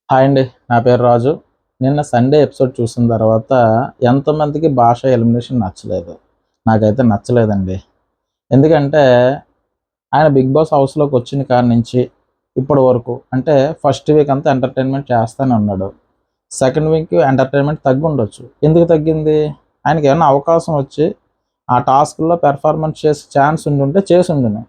Hi అండి. నా పేరు రాజు. నిన్న సండే ఎపిసోడ్ చూసిన తర్వాత ఎంతమందికి భాష ఎలిమినేషన్ నచ్చలేదు. నాకైతే నచ్చలేదండి. ఎందుకంటే ఆయన 'బిగ్ బాస్' హౌస్‌లోకి వచ్చిన కాడి నుంచి ఇప్పటి వరకు అంటే ఫస్ట్ వీక్ అంతా ఎంటర్‌టైన్‌మెంట్ చేస్తానే ఉన్నాడు. సెకండ్ వీక్ ఎంటర్‌టైన్‌మెంట్ తగ్గుండొచ్చు. ఎందుకు తగ్గింది? ఆయనకేమన్నా అవకాశం వచ్చి ఆ టాస్క్‌లో పెర్ఫార్మన్స్ చేసే ఛాన్స్ ఉండుంటే చేసుండును.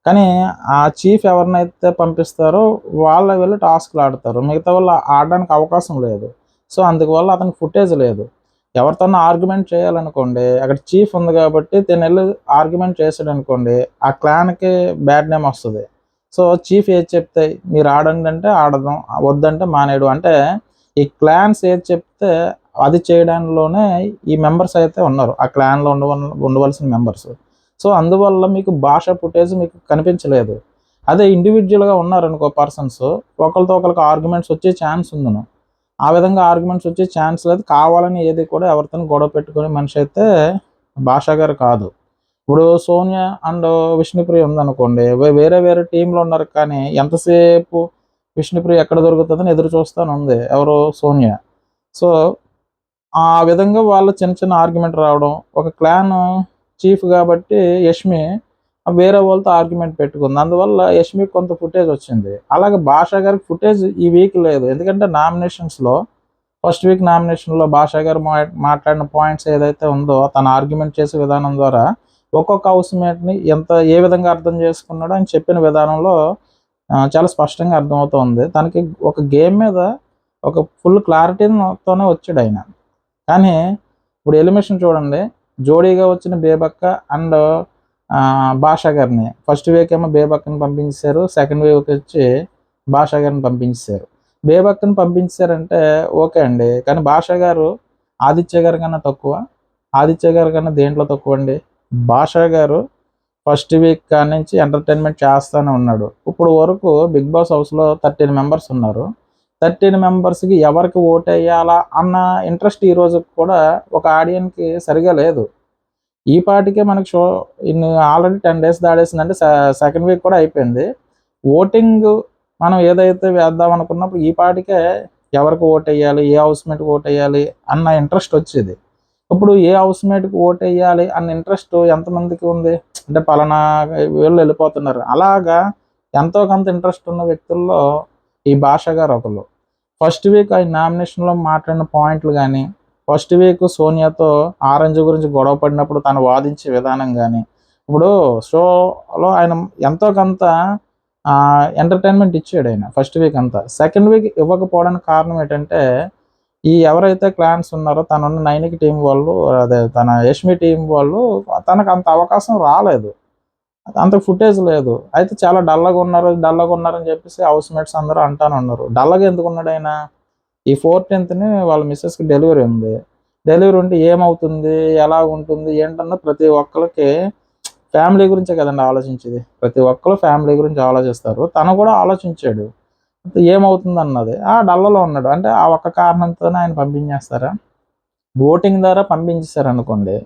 కానీ ఆ చీఫ్ ఎవరినైతే పంపిస్తారో వాళ్ళు వెళ్ళి టాస్క్‌లు ఆడతారు. మిగతా వాళ్ళు ఆడడానికి అవకాశం లేదు. సో, అందువల్ల అతనికి ఫుటేజ్ లేదు. ఎవరితోన్నా ఆర్గ్యుమెంట్ చేయాలనుకోండి, అక్కడ చీఫ్ ఉంది కాబట్టి తినెళ్లి ఆర్గ్యుమెంట్ చేసాడనుకోండి, ఆ క్లాన్‌కి బ్యాడ్ నేమ్ వస్తది. సో, చీఫ్ ఏది చెప్తే మీరు ఆడండి అంటే ఆడదాం, వద్దంటే మానేయడం. అంటే ఈ క్లాన్స్ ఏది చెప్తే అది చేయడంలోనే ఈ మెంబర్స్ అయితే ఉన్నారు. ఆ క్లాన్‌లో ఉండవలసిన మెంబర్స్. సో, అందువల్ల మీకు భాష ఫుటేజ్ మీకు కనిపించలేదు. అదే ఇండివిడ్యువల్‌గా ఉన్నారనుకో పర్సన్స్, ఒకళ్ళతో ఒకళ్ళకి ఆర్గ్యుమెంట్స్ వచ్చే ఛాన్స్ ఉందును. ఆ విధంగా ఆర్గ్యుమెంట్స్ వచ్చే ఛాన్స్ లేదు. కావాలని ఏది కూడా ఎవరితోని గొడవ పెట్టుకునే మనిషైతే భాషా గారు కాదు. ఇప్పుడు సోనియా అండ్ విష్ణుప్రియ ఉందనుకోండి. వేరే వేరే టీమ్‌లో ఉన్నారు కానీ ఎంతసేపు విష్ణుప్రియ ఎక్కడ దొరుకుతదని ఎదురు చూస్తానే ఉంది. ఎవరు? సోనియా. సో, ఆ విధంగా వాళ్ళు చిన్న చిన్న ఆర్గ్యుమెంట్ రావడం. ఒక క్లాన్ చీఫ్ గాబట్టి యష్మి వేరే వాళ్ళతో ఆర్గ్యుమెంట్ పెట్టుకుంది. అందువల్ల యష్మికి కొంత ఫుటేజ్ వచ్చింది. అలాగే భాషా గారికి ఫుటేజ్ ఈ వీక్ లేదు. ఎందుకంటే నామినేషన్స్‌లో ఫస్ట్ వీక్ నామినేషన్‌లో భాషా గారు మాట్లాడిన పాయింట్స్ ఏదైతే ఉందో తను ఆర్గ్యుమెంట్ చేసే విధానం ద్వారా ఒక్కొక్క హౌస్‌మేట్‌ని ఏ విధంగా అర్థం చేసుకున్నాడో ఆయన చెప్పిన విధానంలో చాలా స్పష్టంగా అర్థమవుతోంది. తనకి ఒక గేమ్ మీద ఒక ఫుల్ క్లారిటీతోనే వచ్చాడాయన. కానీ ఇప్పుడు ఎలిమినేషన్ చూడండి. జోడీగా వచ్చిన బేబక్క అండ్ భాషా గారిని ఫస్ట్ వీక్ ఏమో బేబక్కని పంపించేశారు. సెకండ్ వీక్ వచ్చి భాషా గారిని పంపించేశారు. బేబక్కని పంపించేశారంటే ఓకే అండి. కానీ భాషా గారు ఆదిత్య గారి కన్నా తక్కువ. ఆదిత్య గారి కన్నా దేంట్లో తక్కువండి? భాషా గారు ఫస్ట్ వీక్ కాడి నుంచి ఎంటర్‌టైన్‌మెంట్ చేస్తానే ఉన్నాడు. ఇప్పుడు వరకు 'బిగ్ బాస్' హౌస్‌లో 13 మెంబర్స్ ఉన్నారు. 13 మెంబర్స్‌కి ఎవరికి ఓటెయ్యాలా అన్న ఇంట్రెస్ట్ ఈ రోజుకి కూడా ఒక ఆడియన్స్‌కి సరిగ్గా లేదు. ఈ పాటికే మనకు ఆల్రెడీ 10 డేస్ దాటేసిందంటే సెకండ్ వీక్ కూడా అయిపోయింది. ఓటింగ్ మనం ఏదైతే వేద్దాం అనుకున్నప్పుడు ఈ పాటికే ఎవరికి ఓటెయ్యాలి? ఏ హౌస్‌మేట్‌కి ఓటెయ్యాలి? అన్న ఇంట్రెస్ట్ వచ్చేది. ఇప్పుడు ఏ హౌస్‌మేట్‌కి ఓటెయ్యాలి అన్న ఇంట్రెస్ట్ ఎంతమందికి ఉంది? అంటే పలానా వీళ్ళు వెళ్ళిపోతున్నారు. అలాగా ఎంతో కొంత ఇంట్రెస్ట్ ఉన్న వ్యక్తుల్లో ఈ భాష గారు ఒకళ్ళు. ఫస్ట్ వీక్ ఆయన నామినేషన్‌లో మాట్లాడిన పాయింట్లు గాని, ఫస్ట్ వీక్ సోనియాతో ఆరెంజ్ గురించి గొడవ పడినప్పుడు తను వాదించే విధానం గాని, ఇప్పుడు షోలో ఆయన ఎంతో కొంత ఎంటర్‌టైన్‌మెంట్ ఇచ్చాడాయన ఫస్ట్ వీక్ అంతా. సెకండ్ వీక్ ఇవ్వకపోవడానికి కారణం ఏంటంటే, ఈ ఎవరైతే క్లాన్స్ ఉన్నారో తనున్న నైనిక టీమ్ వాళ్ళు, అదే తన యష్మి టీమ్ వాళ్ళు తనకు అంత అవకాశం రాలేదు. అంత ఫుటేజ్ లేదు. అయితే చాలా డల్‌గా ఉన్నారని చెప్పేసి హౌస్‌మేట్స్ అందరూ అంటానే ఉన్నారు. డల్‌గా ఎందుకున్నాడాయన? ఈ 14థ్‌ని వాళ్ళ మిసెస్‌కి డెలివరీ ఉంది. డెలివరీ ఉంటే ఏమవుతుంది? ఎలాగుంటుంది? ఏంటన్నది ప్రతి ఒక్కళ్ళకి ఫ్యామిలీ గురించే కదండీ ఆలోచించేది. ప్రతి ఒక్కళ్ళు ఫ్యామిలీ గురించి ఆలోచిస్తారు. తను కూడా ఆలోచించాడు. ఏమవుతుందన్నది. డల్‌లో ఉన్నాడు. అంటే ఆ ఒక్క కారణంతోనే ఆయన పంపించేస్తారా? ఓటింగ్ ద్వారా పంపించేసారనుకోండి.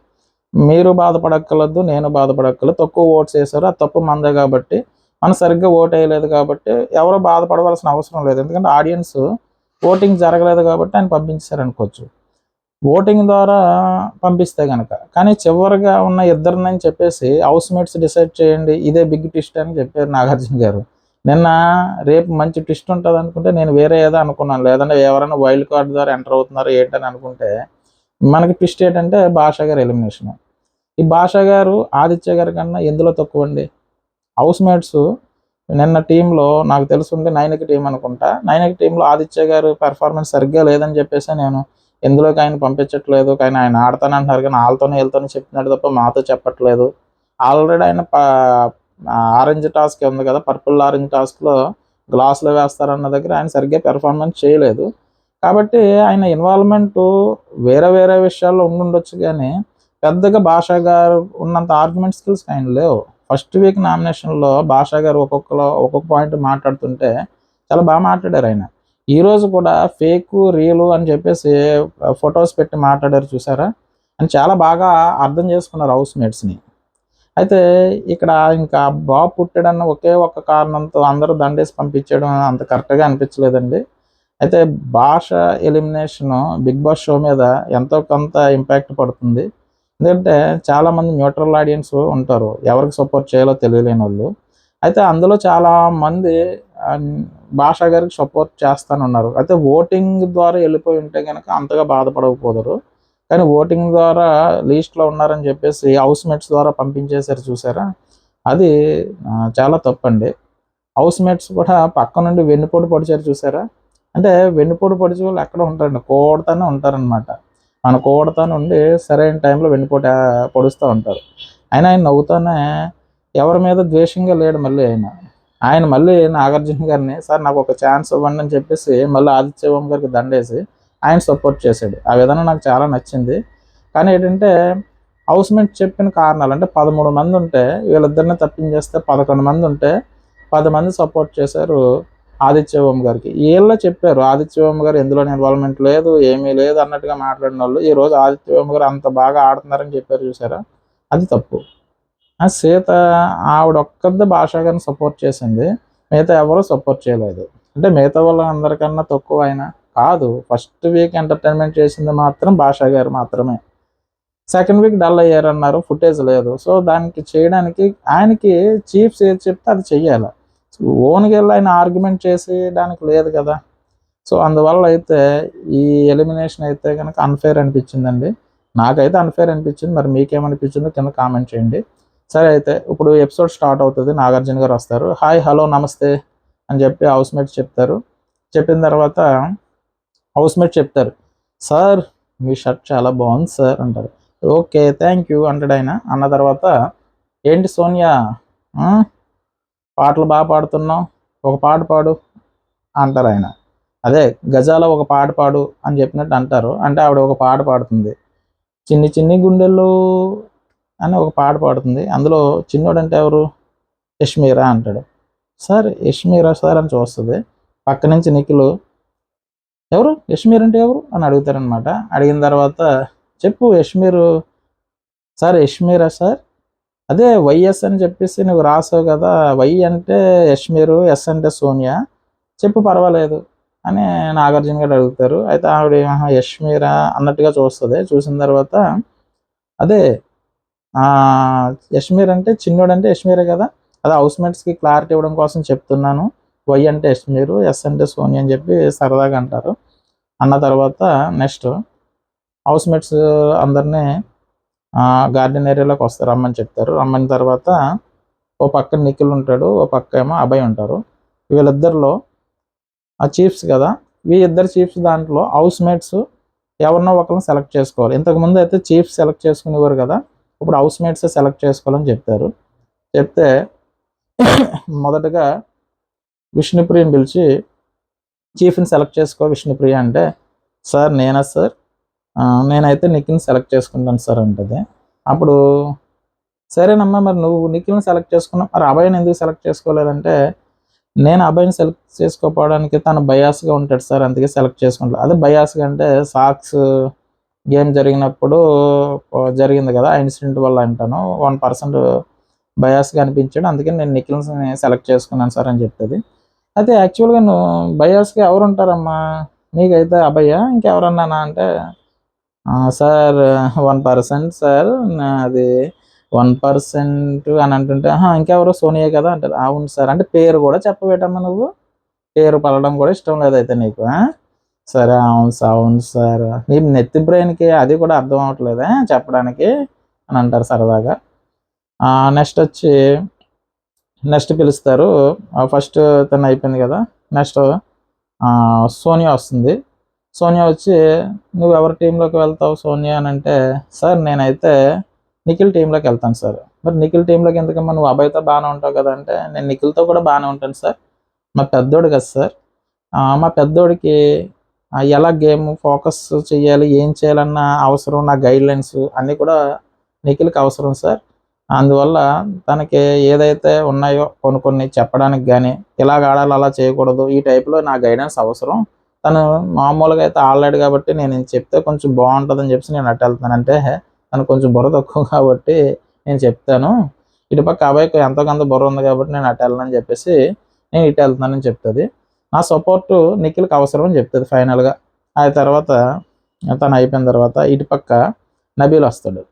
మీరు బాధపడక్కర్లేదు, నేను బాధపడక్కర్లేదు. తక్కువ ఓట్స్ ఏసారు. అది తప్పు మనదే కాబట్టి, మనం సరిగ్గా ఓటేయలేదు కాబట్టి ఎవరు బాధపడవలసిన అవసరం లేదు. ఎందుకంటే ఆడియన్స్ ఓటింగ్ జరగలేదు కాబట్టి ఆయన పంపించేసారనుకోవచ్చు. ఓటింగ్ ద్వారా పంపిస్తే గనక. కానీ చివరగా ఉన్న ఇద్దరినని చెప్పేసి హౌస్‌మేట్స్ డిసైడ్ చేయండి. ఇదే బిగ్ ట్విస్ట్ అని చెప్పారు నాగార్జున గారు. నిన్న రేపు మంచి ట్విస్ట్ ఉంటదనుకుంటే నేను వేరే ఏదో అనుకున్నాను. లేదంటే ఎవరైనా వైల్డ్ కార్డ్ ద్వారా ఎంటర్ అవుతున్నారో ఏంటని అనుకుంటే, మనకి ట్విస్ట్ ఏంటంటే భాషా గారి ఎలిమినేషను. ఈ భాషా గారు ఆదిత్య గారి కన్నా ఎందులో తక్కువండి? హౌస్‌మేట్స్ నిన్న టీమ్‌లో నాకు తెలిసుండి నైనిక టీమ్ అనుకుంటా. నైనిక టీమ్‌లో ఆదిత్య గారు పెర్ఫార్మన్స్ సరిగ్గా లేదని చెప్పేసే నేను ఎందులోకి ఆయన పంపించట్లేదు. కానీ ఆయన ఆడతానంటున్నారు కానీ ఆళ్ళతోనే ఈళ్ళతోనే చెప్తున్నాడు తప్ప మాతో చెప్పట్లేదు. ఆల్రెడీ ఆయన ఆరెంజ్ టాస్క్ ఉంది కదా! పర్పుల్ ఆరెంజ్ టాస్క్‌లో గ్లాస్‌లో వేస్తారన్న దగ్గర ఆయన సరిగ్గా పెర్ఫార్మన్స్ చేయలేదు. కాబట్టి ఆయన ఇన్వాల్వ్‌మెంటు వేరే వేరే విషయాల్లో ఉండుండొచ్చు గానీ, పెద్దగా భాషా గారు ఉన్నంత ఆర్గ్యుమెంట్ స్కిల్స్ ఆయన లేవు. ఫస్ట్ వీక్ నామినేషన్‌లో భాషా గారు ఒక్కొక్క పాయింట్ మాట్లాడుతుంటే చాలా మాట్లాడారాయన. ఈరోజు కూడా ఫేకు, రియలు అని చెప్పేసి ఫోటోస్ పెట్టి మాట్లాడారు చూసారా? అని చాలా బాగా అర్థం చేసుకున్నారు హౌస్‌మేట్స్‌ని. అయితే ఇక్కడ ఇంకా బాబు పుట్టాడన్న ఒకే ఒక్క కారణంతో అందరూ దండేసి పంపించేయడం అంత కరెక్ట్‌గా అనిపించలేదండి. అయితే భాష ఎలిమినేషను బిగ్ బాస్ షో మీద ఎంతో కొంత ఇంపాక్ట్ పడుతుంది. ఎందుకంటే చాలామంది న్యూట్రల్ ఆడియన్స్ ఉంటారు. ఎవరికి సపోర్ట్ చేయాలో తెలియలేనోళ్ళు. అయితే అందులో చాలామంది భాష గారికి సపోర్ట్ చేస్తానున్నారు. అయితే ఓటింగ్ ద్వారా వెళ్ళిపోయి ఉంటే గనక అంతగా బాధపడకపోదురు. కానీ ఓటింగ్ ద్వారా లీస్ట్‌లో ఉన్నారని చెప్పేసి హౌస్‌మేట్స్ ద్వారా పంపించేసారు చూసారా? అది చాలా తప్పండి. హౌస్‌మేట్స్ కూడా పక్క నుండి వెన్నుపోటు పొడిచారు చూసారా? అంటే వెన్నుపోటు పొడిచే వాళ్ళు ఎక్కడ ఉంటారండి, కూడతానే ఉంటారనమాట. మన కూడతానే ఉండి సరైన టైంలో వెన్నుపోటు పొడుస్తా ఉంటారు. అయినా ఆయన నవ్వుతానే ఎవరి మీద ద్వేషంగా లేడు మళ్ళీ ఆయన. ఆయన మళ్ళీ నాగార్జున గారిని సార్ నాకొక ఛాన్స్ ఇవ్వండి అని చెప్పేసి మళ్ళీ ఆదిత్య ఓం గారికి దండేసి ఆయన సపోర్ట్ చేశాడు. ఆ విధానం నాకు చాలా నచ్చింది. కానీ ఏంటంటే హౌస్‌మేట్ చెప్పిన కారణాలు అంటే 13 మంది ఉంటే వీళ్ళిద్దరిని తప్పించేస్తే 11 మంది ఉంటే 10 మంది సపోర్ట్ చేశారు ఆదిత్య ఓం గారికి. ఈళ్ళే చెప్పారు ఆదిత్య ఓం గారు ఎందులోని ఇన్వాల్వ్‌మెంట్ లేదు, ఏమీ లేదు అన్నట్టుగా మాట్లాడినోళ్ళు ఈరోజు ఆదిత్య ఓం గారు అంత బాగా ఆడుతున్నారని చెప్పారు చూసారా? అది తప్పు. సీత ఆవిడొక్కదే భాషా గారిని సపోర్ట్ చేసింది. మిగతా ఎవరు సపోర్ట్ చేయలేదు. అంటే మిగతా వాళ్ళందరికన్నా తక్కువ ఆయన కాదు. ఫస్ట్ వీక్ ఎంటర్‌టైన్‌మెంట్ చేసింది మాత్రం భాషా గారు మాత్రమే. సెకండ్ వీక్ డల్ అయ్యారన్నారు. ఫుటేజ్ లేదు. సో, దానికి చేయడానికి ఆయనకి చీఫ్స్ ఏది చెప్తే అది చెయ్యాల. ఓన్‌గా ఎళ్లి ఆయన ఆర్గ్యుమెంట్ చేసేయడానికి లేదు కదా! సో, అందువల్ల అయితే ఈ ఎలిమినేషన్ అయితే గనక అన్‌ఫెయిర్ అనిపించిందండి. నాకైతే అన్‌ఫెయిర్ అనిపించింది. మరి మీకేమనిపించిందో కింద కామెంట్ చేయండి. సరే అయితే ఇప్పుడు ఎపిసోడ్ స్టార్ట్ అవుతది. నాగార్జున గారు వస్తారు. హాయ్, హలో, నమస్తే అని చెప్పి హౌస్‌మేట్స్ చెప్తారు. చెప్పిన తర్వాత హౌస్‌మేట్ చెప్తారు. సార్ మీ షర్ట్ చాలా బాగుంది సార్ అంటారు. ఓకే. థ్యాంక్ యూ అంటాడాయన. అన్న తర్వాత ఏంటి సోనియా పాటలు బాగా పాడుతున్నావు. ఒక పాట పాడు అంటారాయన. అదే గజాల ఒక పాట పాడు అని చెప్పినట్టు అంటారు. అంటే ఆవిడ ఒక పాట పాడుతుంది. చిన్ని చిన్ని గుండెల్లో అని ఒక పాట పాడుతుంది. అందులో చిన్నోడంటే ఎవరు? యష్మీరా అంటాడు. సార్ యష్మీరా సార్ అని చూస్తది. పక్క నుంచి నిఖిలు ఎవరు? యష్మీర్ అంటే ఎవరు? అని అడుగుతారనమాట. అడిగిన తర్వాత చెప్పు యష్మీరు సార్ యష్మీరా సార్? అదే వైఎస్ అని చెప్పేసి నువ్వు రాసావు కదా! వై అంటే యష్మీరు, ఎస్ అంటే సోనియా. చెప్పు పర్వాలేదు అని నాగార్జున గారు అడుగుతారు. అయితే ఆవిడ ఆహా! యష్మీరా అన్నట్టుగా చూస్తది. చూసిన తర్వాత అదే యష్మీర్ అంటే చిన్నోడంటే యష్మీరే కదా! అదే హౌస్‌మేట్స్‌కి క్లారిటీ ఇవ్వడం కోసం చెప్తున్నాను. వై అంటే యష్మీరు, ఎస్ అంటే సోనియా అని చెప్పి సరదాగా అంటారు. అన్న తర్వాత నెక్స్ట్ హౌస్‌మేట్స్ అందరిని గార్డెన్ ఏరియాలోకి వస్తారు. రమ్మని చెప్తారు. రమ్మని తర్వాత ఓ పక్కన నిఖిల్ ఉంటాడు. ఓ పక్క ఏమో అభయ్ ఉంటారు. వీళ్ళిద్దరిలో చీఫ్స్ కదా! ఇద్దరు చీఫ్స్ దాంట్లో హౌస్‌మేట్స్ ఎవరినో ఒకరిని సెలెక్ట్ చేసుకోవాలి. ఇంతకుముందు అయితే చీఫ్స్ సెలెక్ట్ చేసుకునేవారు కదా! ఇప్పుడు హౌస్‌మేట్సే సెలెక్ట్ చేసుకోవాలని చెప్తారు. చెప్తే మొదటగా విష్ణుప్రియని పిలిచి చీఫ్‌ని సెలెక్ట్ చేసుకో విష్ణుప్రియ అంటే, సార్ నేనా సార్? నేనైతే నిఖిల్‌ని సెలెక్ట్ చేసుకుంటాను సార్ అంటది. అప్పుడు సరేనమ్మా మరి నువ్వు నిఖిల్‌ని సెలెక్ట్ చేసుకున్నావు. మరి అభయ్‌ని ఎందుకు సెలెక్ట్ చేసుకోలేదంటే, నేను అభయ్‌ని సెలెక్ట్ చేసుకోకపోవడానికి తను బయాస్‌గా ఉంటాడు సార్ అందుకే సెలెక్ట్ చేసుకుంటా. అదే బయాస్‌గా అంటే సాక్స్ గేమ్ జరిగినప్పుడు జరిగింది కదా! ఆ ఇన్సిడెంట్ వల్ల అంటాను. 1% బయాస్‌గా అనిపించాడు. అందుకని నేను నిఖిల్‌ని సెలెక్ట్ చేసుకున్నాను సార్ అని చెప్తది. అయితే యాక్చువల్‌గా నువ్వు బయాస్‌గా ఎవరుంటారమ్మా? నీకైతే అభయా? ఇంకెవరన్నానా అంటే, సార్ 1% సార్ నాది 1% అని అంటుంటే, ఇంకెవరు సోనియా కదా! అంటారు. అవును సార్. అంటే పేరు కూడా చెప్పవేటమ్మా నువ్వు? పేరు పలకడం కూడా ఇష్టం లేదైతే నీకు. సరే. అవును సార్. నీ నెత్తి బ్రెయిన్‌కి అది కూడా అర్థం అవ్వట్లేదా చెప్పడానికి అని అంటారు సరదాగా. నెక్స్ట్ పిలుస్తారు. ఫస్ట్ తను అయిపోయింది కదా! నెక్స్ట్ సోనియా వస్తుంది. సోనియా వచ్చి "నువ్వెవరి టీంలోకి వెళ్తావు సోనియా" అనంటే, "సార్ నేనైతే నిఖిల్ టీంలోకి వెళ్తాను సార్." "మరి నిఖిల్ టీంలోకి ఎందుకమ్మా? నువ్వు అభయ్‌తో బానే ఉంటావు కదా!" అంటే, "నేను నిఖిల్‌తో కూడా బానే ఉంటాను సార్. మా పెద్దోడు కదా సార్. మా పెద్దోడికి ఎలా గేమ్ ఫోకస్ చేయాలి, ఏం చేయాలన్న అవసరం, నా గైడ్‌లైన్స్ అన్నీ కూడా నిఖిల్‌కి అవసరం సార్. అందువల్ల తనకి ఏదైతే ఉన్నాయో కొన్ని చెప్పడానికి గానీ, ఇలాగ ఆడాలి, అలా చేయకూడదు, ఈ టైప్‌లో నా గైడెన్స్ అవసరం. తను మామూలుగా అయితే ఆడలేడు కాబట్టి నేను ఇది చెప్తే కొంచెం బావుంటదని చెప్పేసి నేను అటెళ్తున్నాను. అంటే తనకు కొంచెం బుర్ర తక్కువ కాబట్టి నేను చెప్తాను. ఇటుపక్క అభయ్‌కి ఎంతో కొంత బుర్ర ఉంది కాబట్టి నేను అటెళ్ళనని చెప్పేసి నేను ఇటెళ్తున్నానని చెప్తది. నా సపోర్టు నిఖిల్కి అవసరం అని చెప్తుంది ఫైనల్గా. ఆ తర్వాత తను అయిపోయిన తర్వాత ఇటుపక్క నబీల్ వస్తాడు.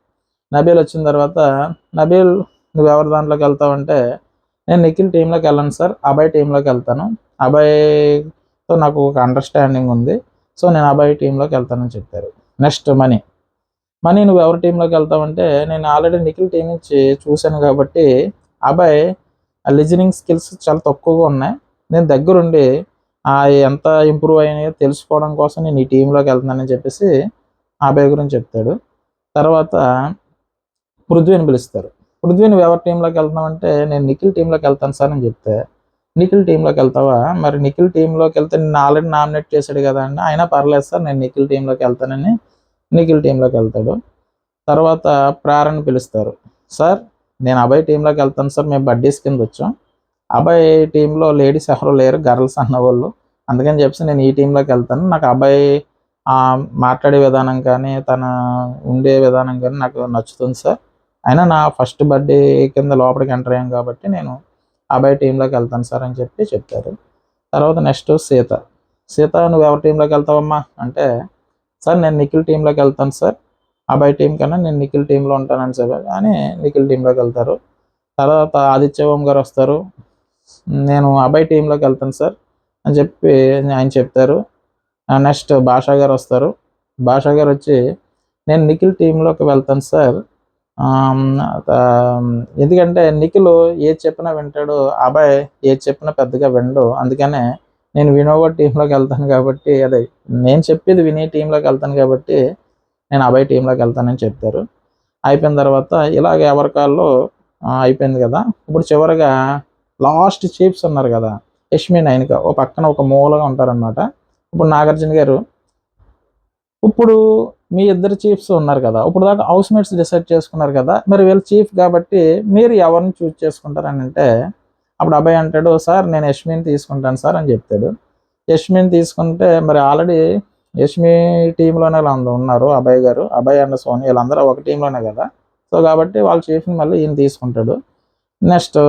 నబీల్ వచ్చిన తర్వాత, నబీల్ నువ్వు ఎవరి దాంట్లోకి వెళ్తావంటే, నేను నిఖిల్ టీంలోకి వెళ్ళను సార్, అభయ్ టీంలోకి వెళ్తాను, అభయ్తో నాకు ఒక అండర్స్టాండింగ్ ఉంది, సో నేను అభయ్ టీంలోకి వెళ్తానని చెప్పారు. నెక్స్ట్ మనీ నువ్వు ఎవరి టీంలోకి వెళ్తావంటే, నేను ఆల్రెడీ నిఖిల్ టీం నుంచి చూశాను కాబట్టి అభయ్ లిజనింగ్ స్కిల్స్ చాలా తక్కువగా ఉన్నాయి, నేను దగ్గరుండి ఎంత ఇంప్రూవ్ అయినాయో తెలుసుకోవడం కోసం నేను ఈ టీంలోకి వెళ్తున్నానని చెప్పేసి అభయ్ గురించి చెప్తాడు. తర్వాత పృథ్వీని పిలుస్తారు. పృథ్వీ నువ్వు ఎవరి టీంలోకి వెళ్తున్నావంటే, నేను నిఖిల్ టీంలోకి వెళ్తాను సార్ అని చెప్తే, నిఖిల్ టీంలోకి వెళ్తావా, మరి నిఖిల్ టీంలోకి వెళ్తే నిన్ను ఆల్రెడీ నామినేట్ చేశాడు కదా అండి, అయినా పర్లేదు సార్ నేను నిఖిల్ టీంలోకి వెళ్తానని నిఖిల్ టీంలోకి వెళ్తాడు. తర్వాత ప్రేరణని పిలుస్తారు. సార్ నేను అభయ్ టీంలోకి వెళ్తాను సార్, మేము బడ్డీస్ కింద వచ్చాం, అభయ్ టీంలో లేడీస్ ఎవరు లేరు, గర్ల్స్ అన్నవాళ్ళు, అందుకని చెప్పేసి నేను ఈ టీంలోకి వెళ్తాను, నాకు అభయ్ మాట్లాడే విధానం కానీ తన ఉండే విధానం కానీ నాకు నచ్చుతుంది సార్, అయినా నా ఫస్ట్ బర్త్డే కింద లోపలికి ఎంటర్ అయ్యాం కాబట్టి నేను అభయ్ టీంలోకి వెళ్తాను సార్ అని చెప్తారు. తర్వాత నెక్స్ట్ సీత నువ్వు ఎవరి టీంలోకి వెళ్తావమ్మా అంటే, సార్ నేను నిఖిల్ టీంలోకి వెళ్తాను సార్, అభయ్ టీం కన్నా నేను నిఖిల్ టీంలో ఉంటానని సార్ అని నిఖిల్ టీంలోకి వెళ్తారు. తర్వాత ఆదిత్య ఓం గారు వస్తారు, నేను అభయ్ టీంలోకి వెళ్తాను సార్ అని చెప్పి ఆయన చెప్తారు. నెక్స్ట్ భాషా గారు వస్తారు. భాషా గారు వచ్చి, నేను నిఖిల్ టీంలోకి వెళ్తాను సార్, ఎందుకంటే నిఖిల్ ఏది చెప్పినా వింటాడు, అభయ్ ఏది చెప్పినా పెద్దగా వినడు, అందుకనే నేను వినోవా టీంలోకి వెళ్తాను కాబట్టి, అదే నేను చెప్పేది విని టీంలోకి వెళ్తాను కాబట్టి నేను అభయ్ టీంలోకి వెళ్తానని చెప్తారు. అయిపోయిన తర్వాత ఇలాగ ఎవరి కాల్లో అయిపోయింది కదా. ఇప్పుడు చివరిగా లాస్ట్ చీఫ్స్ ఉన్నారు కదా, యష్మి నైనిక ఓ పక్కన ఒక మూలగా ఉంటారనమాట. ఇప్పుడు నాగార్జున గారు, ఇప్పుడు మీ ఇద్దరు చీఫ్స్ ఉన్నారు కదా, ఇప్పుడు దాకా హౌస్ మేట్స్ డిసైడ్ చేసుకున్నారు కదా, మరి వీళ్ళు చీఫ్ కాబట్టి మీరు ఎవరిని చూస్ చేసుకుంటారని అంటే, అప్పుడు అభయ్ అంటాడు, సార్ నేను యష్మిని తీసుకుంటాను సార్ అని చెప్తాడు. యష్మిని తీసుకుంటే మరి ఆల్రెడీ యష్మి టీంలోనే ఉన్నారు అభయ్ గారు, అభయ్ అండ్ సోని వీళ్ళందరూ ఒక టీంలోనే కదా, సో కాబట్టి వాళ్ళ చీఫ్ని మళ్ళీ ఈయన తీసుకుంటాడు. నెక్స్ట్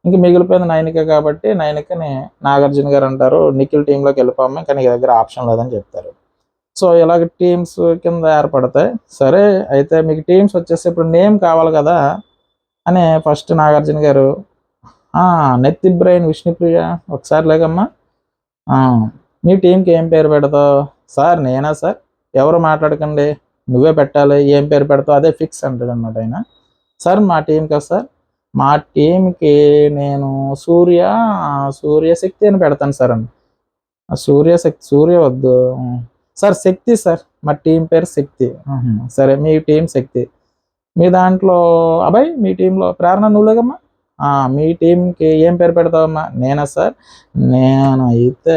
ఇంక మిగిలిపోయింది నైనిక కాబట్టి నైనికని నాగార్జున గారు అంటారు, నిఖిల్ టీంలోకి వెళ్ళిపోమ్మ, కానీ నీ దగ్గర ఆప్షన్ లేదని చెప్తారు. సో ఇలాగ టీమ్స్ కింద ఏర్పడతాయి. సరే అయితే మీకు టీమ్స్ వచ్చేసి ఇప్పుడు నేమ్ కావాలి కదా అని ఫస్ట్ నాగార్జున గారు, నెత్తి బ్రెయిన్ విష్ణుప్రియ ఒకసారి లేకమ్మా, మీ టీంకి ఏం పేరు పెడతావు, సార్ నేనా సార్, ఎవరు మాట్లాడకండి, నువ్వే పెట్టాలి, ఏం పేరు పెడతావు అదే ఫిక్స్ అంటాడు అనమాట ఆయన. సార్ మా టీం కదా సార్, మా టీంకి నేను సూర్యశక్తి అని పెడతాను సార్ అని. సూర్య వద్దు సార్, శక్తి సార్, మా టీం పేరు శక్తి. సరే మీ టీం శక్తి, మీ దాంట్లో అభయ్, మీ టీంలో ప్రేరణ నువ్వులేగమ్మా, మీ టీంకి ఏం పేరు పెడతావమ్మా, నేనా సార్, నేను అయితే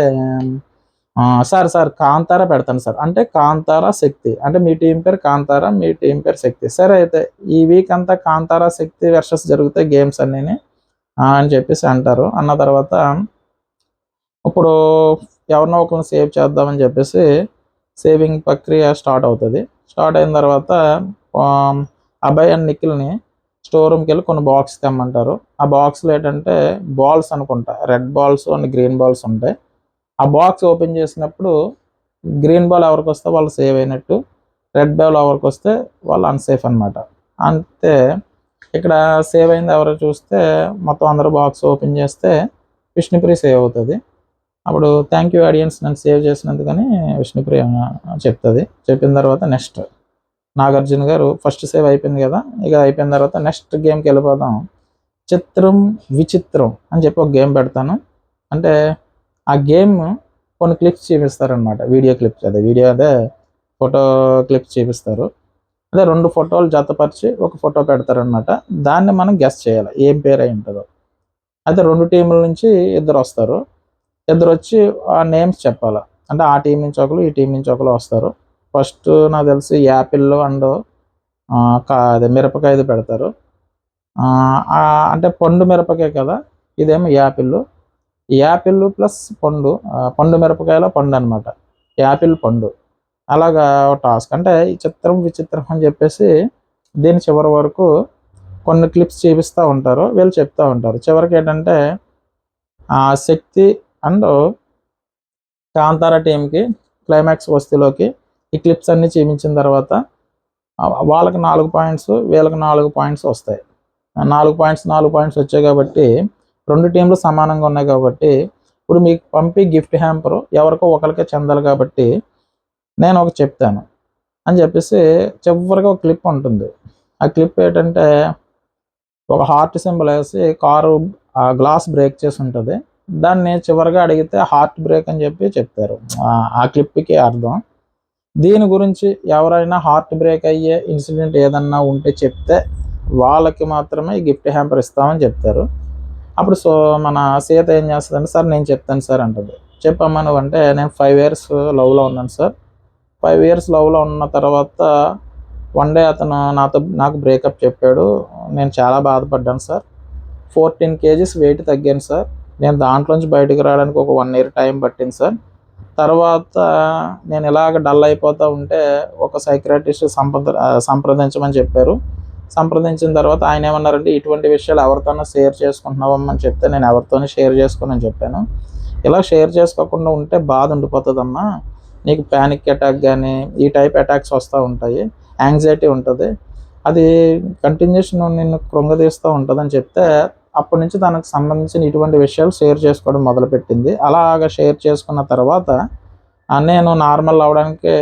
సార్ కాంతారా పెడతాను సార్, అంటే కాంతారా శక్తి, అంటే మీ టీం పేరు కాంతారా, మీ టీం పేరు శక్తి, సరే అయితే ఈ వీక్ అంతా కాంతారా శక్తి వర్సెస్ జరుగుతాయి గేమ్స్ అన్నీ అని చెప్పేసి అంటారు. అన్న తర్వాత ఇప్పుడు ఎవరినో ఒకరిని సేవ్ చేద్దామని చెప్పేసి సేవింగ్ ప్రక్రియ స్టార్ట్ అవుతుంది. స్టార్ట్ అయిన తర్వాత అభయ్ అండ్ నిఖిల్ని స్టోర్ రూమ్కి వెళ్ళి కొన్ని బాక్స్ తెమ్మంటారు. ఆ బాక్స్లో ఏంటంటే బాల్స్ అనుకుంటా, red balls and green balls ఉంటాయి. ఆ బాక్స్ ఓపెన్ చేసినప్పుడు గ్రీన్ బాల్ ఎవరికి వస్తే వాళ్ళు సేవ్ అయినట్టు, రెడ్ బాల్ ఎవరికి వస్తే వాళ్ళు అన్సేఫ్ అనమాట. అంతే ఇక్కడ సేవ్ అయింది ఎవరో చూస్తే మొత్తం అందరూ బాక్స్ ఓపెన్ చేస్తే విష్ణుప్రియ సేవ్ అవుతుంది. అప్పుడు థ్యాంక్ యూ ఆడియన్స్ నన్ను సేవ్ చేసినందుకని విష్ణుప్రియ చెప్తుంది. చెప్పిన తర్వాత నెక్స్ట్ నాగార్జున గారు ఫస్ట్ సేవ్ అయిపోయింది కదా, ఇక అయిపోయిన తర్వాత నెక్స్ట్ గేమ్కి వెళ్ళిపోదాం, చిత్రం విచిత్రం అని చెప్పి ఒక గేమ్ పెడతాను. అంటే ఆ గేమ్ కొన్ని క్లిప్స్ చూపిస్తారనమాట, వీడియో ఫోటో క్లిప్స్ చూపిస్తారు. అదే 2 ఫోటోలు జతపరిచి ఒక ఫోటో పెడతారనమాట, దాన్ని మనం గెస్ చేయాలి ఏం పేరు అయి ఉంటుందో. అయితే 2 టీముల నుంచి ఇద్దరు వస్తారు, ఇద్దరు వచ్చి ఆ నేమ్స్ చెప్పాలి, అంటే ఆ టీం నుంచి ఒకరు ఈ టీం నుంచి ఒకరు వస్తారు. ఫస్ట్ నాకు తెలిసి యాపిల్ అండ్ అదే మిరపకాయది పెడతారు, అంటే పండు మిరపకాయ కదా, ఇదేమో యాపిల్ ప్లస్ పండు మిరపకాయలో పండు అనమాట, యాపిల్ పండు, అలాగా టాస్క్. అంటే ఈ చిత్రం విచిత్రం అని చెప్పేసి దీని చివరి వరకు కొన్ని క్లిప్స్ చూపిస్తూ ఉంటారు, వీళ్ళు చెప్తూ ఉంటారు. చివరికి ఏంటంటే శక్తి అండ్ కాంతారా టీంకి క్లైమాక్స్ వస్తులోకి ఈ క్లిప్స్ అన్నీ చూపించిన తర్వాత వాళ్ళకి 4 పాయింట్స్, వీళ్ళకి 4 పాయింట్స్ వస్తాయి. 4 పాయింట్స్ వచ్చాయి కాబట్టి 2 టీంలు సమానంగా ఉన్నాయి కాబట్టి ఇప్పుడు మీకు పంపి గిఫ్ట్ హ్యాంపరు ఎవరికో ఒకరికే చెందాలి కాబట్టి నేను ఒక చెప్తాను అని చెప్పేసి చివరిగా ఒక క్లిప్ ఉంటుంది. ఆ క్లిప్ ఏంటంటే ఒక హార్ట్ సింబల్ వేసి కారు గ్లాస్ బ్రేక్ చేసి ఉంటుంది. దాన్ని చివరిగా అడిగితే హార్ట్ బ్రేక్ అని చెప్పి చెప్తారు. ఆ క్లిప్కి అర్థం. దీని గురించి ఎవరైనా హార్ట్ బ్రేక్ అయ్యే ఇన్సిడెంట్ ఏదన్నా ఉంటే చెప్తే వాళ్ళకి మాత్రమే ఈ గిఫ్ట్ హ్యాంపర్ ఇస్తామని చెప్తారు. అప్పుడు మన సీత ఏం చేస్తుందంటే, సార్ నేను చెప్తాను సార్ అంటుంది. చెప్పమ్మా నువ్వు అంటే, నేను 5 years లవ్లో ఉన్నాను సార్. 5 years లవ్లో ఉన్న తర్వాత వన్ డే అతను నాకు బ్రేకప్ చెప్పాడు. నేను చాలా బాధపడ్డాను సార్. 14 kgs వెయిట్ తగ్గాను సార్. నేను దాంట్లోంచి బయటకు రావడానికి ఒక 1 year టైం పట్టింది సార్. తర్వాత నేను ఇలాగ డల్ అయిపోతూ ఉంటే ఒక సైకియాట్రిస్ట్ సంప్రదించమని చెప్పారు. సంప్రదించిన తర్వాత ఆయన ఏమన్నారంటే, ఇటువంటి విషయాలు ఎవరితోనో షేర్ చేసుకుంటున్నావమ్మని చెప్తే నేను ఎవరితోనూ షేర్ చేసుకోనని చెప్పాను. ఇలా షేర్ చేసుకోకుండా ఉంటే బాధ ఉండిపోతుందమ్మా. నీకు ప్యానిక్ అటాక్ కానీ ఈ టైప్ అటాక్స్ వస్తూ ఉంటాయి, యాంగ్జైటీ ఉంటుంది, అది కంటిన్యూషన్ నిన్ను కృంగదీస్తూ ఉంటుందని చెప్తే అప్పటి నుంచి దానికి సంబంధించిన ఇటువంటి విషయాలు షేర్ చేసుకోవడం మొదలుపెట్టింది. అలాగా షేర్ చేసుకున్న తర్వాత నేను నార్మల్ అవడానికి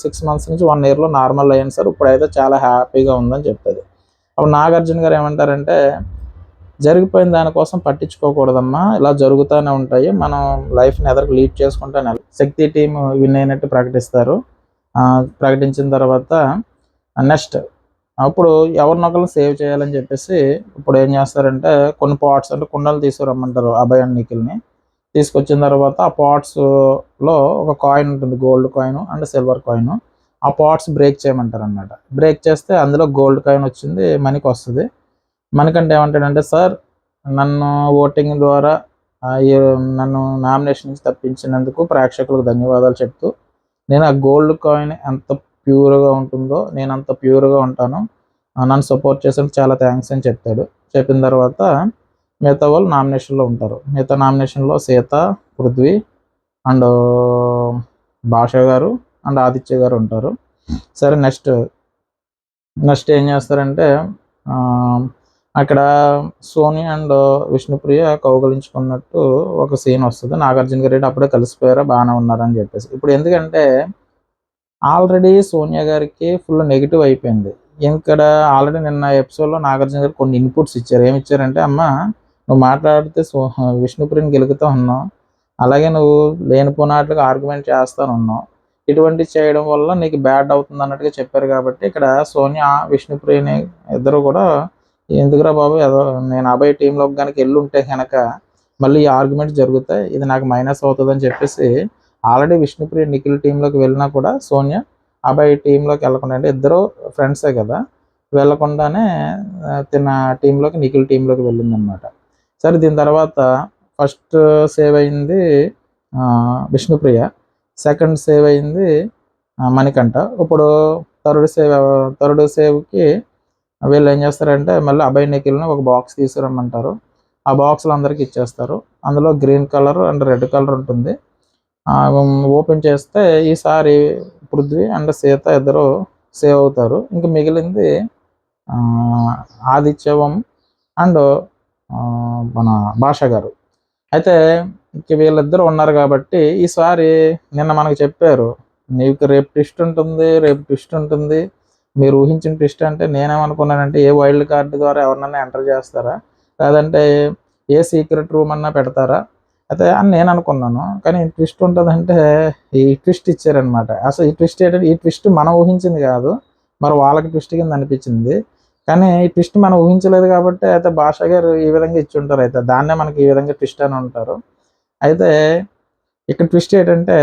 6 months నుంచి 1 yearలో నార్మల్ అయ్యాను సార్. ఇప్పుడైతే చాలా హ్యాపీగా ఉందని చెప్తుంది. అప్పుడు నాగార్జున గారు ఏమంటారంటే, జరిగిపోయిన దానికోసం పట్టించుకోకూడదమ్మా, ఇలా జరుగుతూనే ఉంటాయి, మనం లైఫ్ని ఎదరికి లీడ్ చేసుకుంటానే. శక్తి టీం విన్ అయినట్టు ప్రకటిస్తారు. ప్రకటించిన తర్వాత నెక్స్ట్ అప్పుడు ఎవరినొకరు సేవ్ చేయాలని చెప్పేసి ఇప్పుడు ఏం చేస్తారంటే, కొన్ని పాట్స్ అంటే కుండలు తీసుకురమ్మంటారు అభయ్ అండ్ నిఖిల్ని. తీసుకొచ్చిన తర్వాత ఆ పాట్స్లో ఒక కాయిన్ ఉంటుంది, gold coin and silver coin. ఆ పాట్స్ బ్రేక్ చేయమంటారు అన్నమాట. బ్రేక్ చేస్తే అందులో గోల్డ్ కాయిన్ వచ్చింది, మనకి వస్తుంది. మనకంటే ఏమంటాడంటే, సార్ నన్ను ఓటింగ్ ద్వారా నన్ను నామినేషన్ నుంచి తప్పించినందుకు ప్రేక్షకులకు ధన్యవాదాలు చెప్తూ, నేను ఆ గోల్డ్ కాయిన్ ఎంత ప్యూర్గా ఉంటుందో నేను అంత ప్యూర్గా ఉంటాను, నన్ను సపోర్ట్ చేసినందుకు చాలా థ్యాంక్స్ అని చెప్తాడు. చెప్పిన తర్వాత మిగతా వాళ్ళు నామినేషన్లో ఉంటారు. మిగతా నామినేషన్లో సీత, పృథ్వీ అండ్ భాష గారు అండ్ ఆదిత్య గారు ఉంటారు. సరే నెక్స్ట్ ఏం చేస్తారంటే, అక్కడ సోని అండ్ విష్ణుప్రియ కౌగలించుకున్నట్టు ఒక సీన్ వస్తుంది. నాగార్జున గారు అప్పుడే కలిసిపోయారా, బాగానే ఉన్నారని చెప్పేసి. ఇప్పుడు ఎందుకంటే ఆల్రెడీ సోనియా గారికి ఫుల్ నెగిటివ్ అయిపోయింది. ఇక్కడ ఆల్రెడీ నిన్న ఎపిసోడ్లో నాగార్జున గారు కొన్ని ఇన్పుట్స్ ఇచ్చారు. ఏమి ఇచ్చారంటే, అమ్మ నువ్వు మాట్లాడితే విష్ణుప్రియని గెలుకుతూ ఉన్నావు, అలాగే నువ్వు లేనిపోయినట్లుగా ఆర్గ్యుమెంట్ చేస్తూ ఉన్నావు, ఇటువంటి చేయడం వల్ల నీకు బ్యాడ్ అవుతుంది అన్నట్టుగా చెప్పారు. కాబట్టి ఇక్కడ సోనియా విష్ణుప్రియని ఇద్దరు కూడా, ఎందుకురా బాబు నేను అభయ్ టీంలోకి కనుక వెళ్ళుంటే కనుక మళ్ళీ ఈ ఆర్గ్యుమెంట్స్ జరుగుతాయి, ఇది నాకు మైనస్ అవుతుందని చెప్పేసి ఆల్రెడీ విష్ణుప్రియ నిఖిల్ టీంలోకి వెళ్ళినా కూడా సోనియా అభయ్ టీంలోకి వెళ్ళకుండా, అంటే ఇద్దరు ఫ్రెండ్సే కదా, వెళ్ళకుండానే తిన్న టీంలోకి నిఖిల్ టీంలోకి వెళ్ళిందనమాట. సరే దీని తర్వాత ఫస్ట్ సేవ్ అయింది విష్ణుప్రియ, సెకండ్ సేవ్ అయింది మణికంఠ. ఇప్పుడు థర్డ్ సేవ్కి వీళ్ళు ఏం చేస్తారంటే, మళ్ళీ అభయ్ నిఖిల్ని ఒక బాక్స్ తీసుకురమ్మంటారు. ఆ బాక్స్లో అందరికీ ఇచ్చేస్తారు. అందులో green colour and red colour ఉంటుంది. ఓపెన్ చేస్తే ఈసారి పృథ్వీ అండ్ సీత ఇద్దరు సేవ్ అవుతారు. ఇంకా మిగిలింది ఆదిత్యవం అండ్ మన భాష గారు. అయితే ఇంక వీళ్ళిద్దరు ఉన్నారు కాబట్టి ఈసారి నిన్న మనకు చెప్పారు, నీకు రేపు ట్విస్ట్ ఉంటుంది, మీరు ఊహించిన ట్విస్ట్ అంటే నేనేమనుకున్నానంటే, ఏ వైల్డ్ కార్డు ద్వారా ఎవరినైనా ఎంటర్ చేస్తారా, లేదంటే ఏ సీక్రెట్ రూమ్ అన్నా పెడతారా అయితే అని నేను అనుకున్నాను. కానీ ట్విస్ట్ ఉంటుందంటే ఈ ట్విస్ట్ ఇచ్చారనమాట. అసలు ఈ ట్విస్ట్ ఏంటంటే, ఈ ట్విస్ట్ మనం ఊహించింది కాదు, మరి వాళ్ళకి ట్విస్ట్ కింద అనిపించింది. కానీ ఈ ట్విస్ట్ మనం ఊహించలేదు కాబట్టి అయితే భాష గారు ఈ విధంగా ఇచ్చి ఉంటారు. అయితే దాన్నే మనకి ఈ విధంగా ట్విస్ట్ అని ఉంటారు. అయితే ఇక్కడ ట్విస్ట్ ఏంటంటే,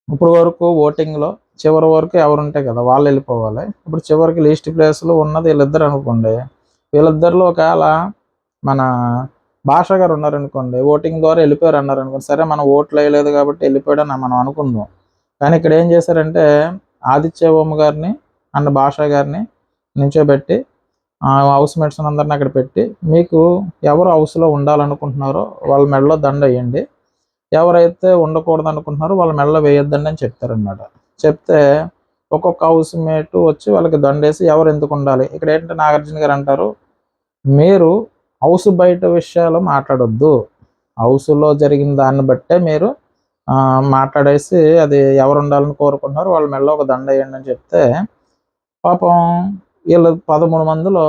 ఇప్పుడు వరకు ఓటింగ్లో చివరి వరకు ఎవరు ఉంటాయి కదా వాళ్ళు వెళ్ళిపోవాలి. ఇప్పుడు చివరికి లీస్ట్ ప్లేస్లో ఉన్నది వీళ్ళిద్దరు అనుకోండి. వీళ్ళిద్దరిలో ఒకవేళ మన భాష గారు ఉన్నారనుకోండి, ఓటింగ్ ద్వారా వెళ్ళిపోయారు అన్నారనుకోండి, సరే మనం ఓట్లు వేయలేదు కాబట్టి వెళ్ళిపోయాడని మనం అనుకుందాం. కానీ ఇక్కడ ఏం చేశారంటే, ఆదిత్య ఓం గారిని అండ్ భాష గారిని నించోబెట్టి హౌస్ మేట్స్ అందరిని అక్కడ పెట్టి, మీకు ఎవరు హౌస్లో ఉండాలనుకుంటున్నారో వాళ్ళ మెడలో దండ వేయండి, ఎవరైతే ఉండకూడదు అనుకుంటున్నారో వాళ్ళ మెడలో వేయొద్దండి అని చెప్తారనమాట. చెప్తే ఒక్కొక్క హౌస్ మేట్ వచ్చి వాళ్ళకి దండేసి ఎవరు ఎందుకు ఉండాలి. ఇక్కడ ఏంటంటే నాగార్జున గారు అంటారు, మీరు హౌస్ బయట విషయాలు మాట్లాడొద్దు. హౌస్‌లో జరిగిన దాన్ని బట్టే మీరు మాట్లాడేసి అది ఎవరు ఉండాలని కోరుకుంటున్నారో వాళ్ళ మెడలో ఒక దండ ఎయ్యండి అని చెప్తే, పాపం ఈళ్ళు 13 మందిలో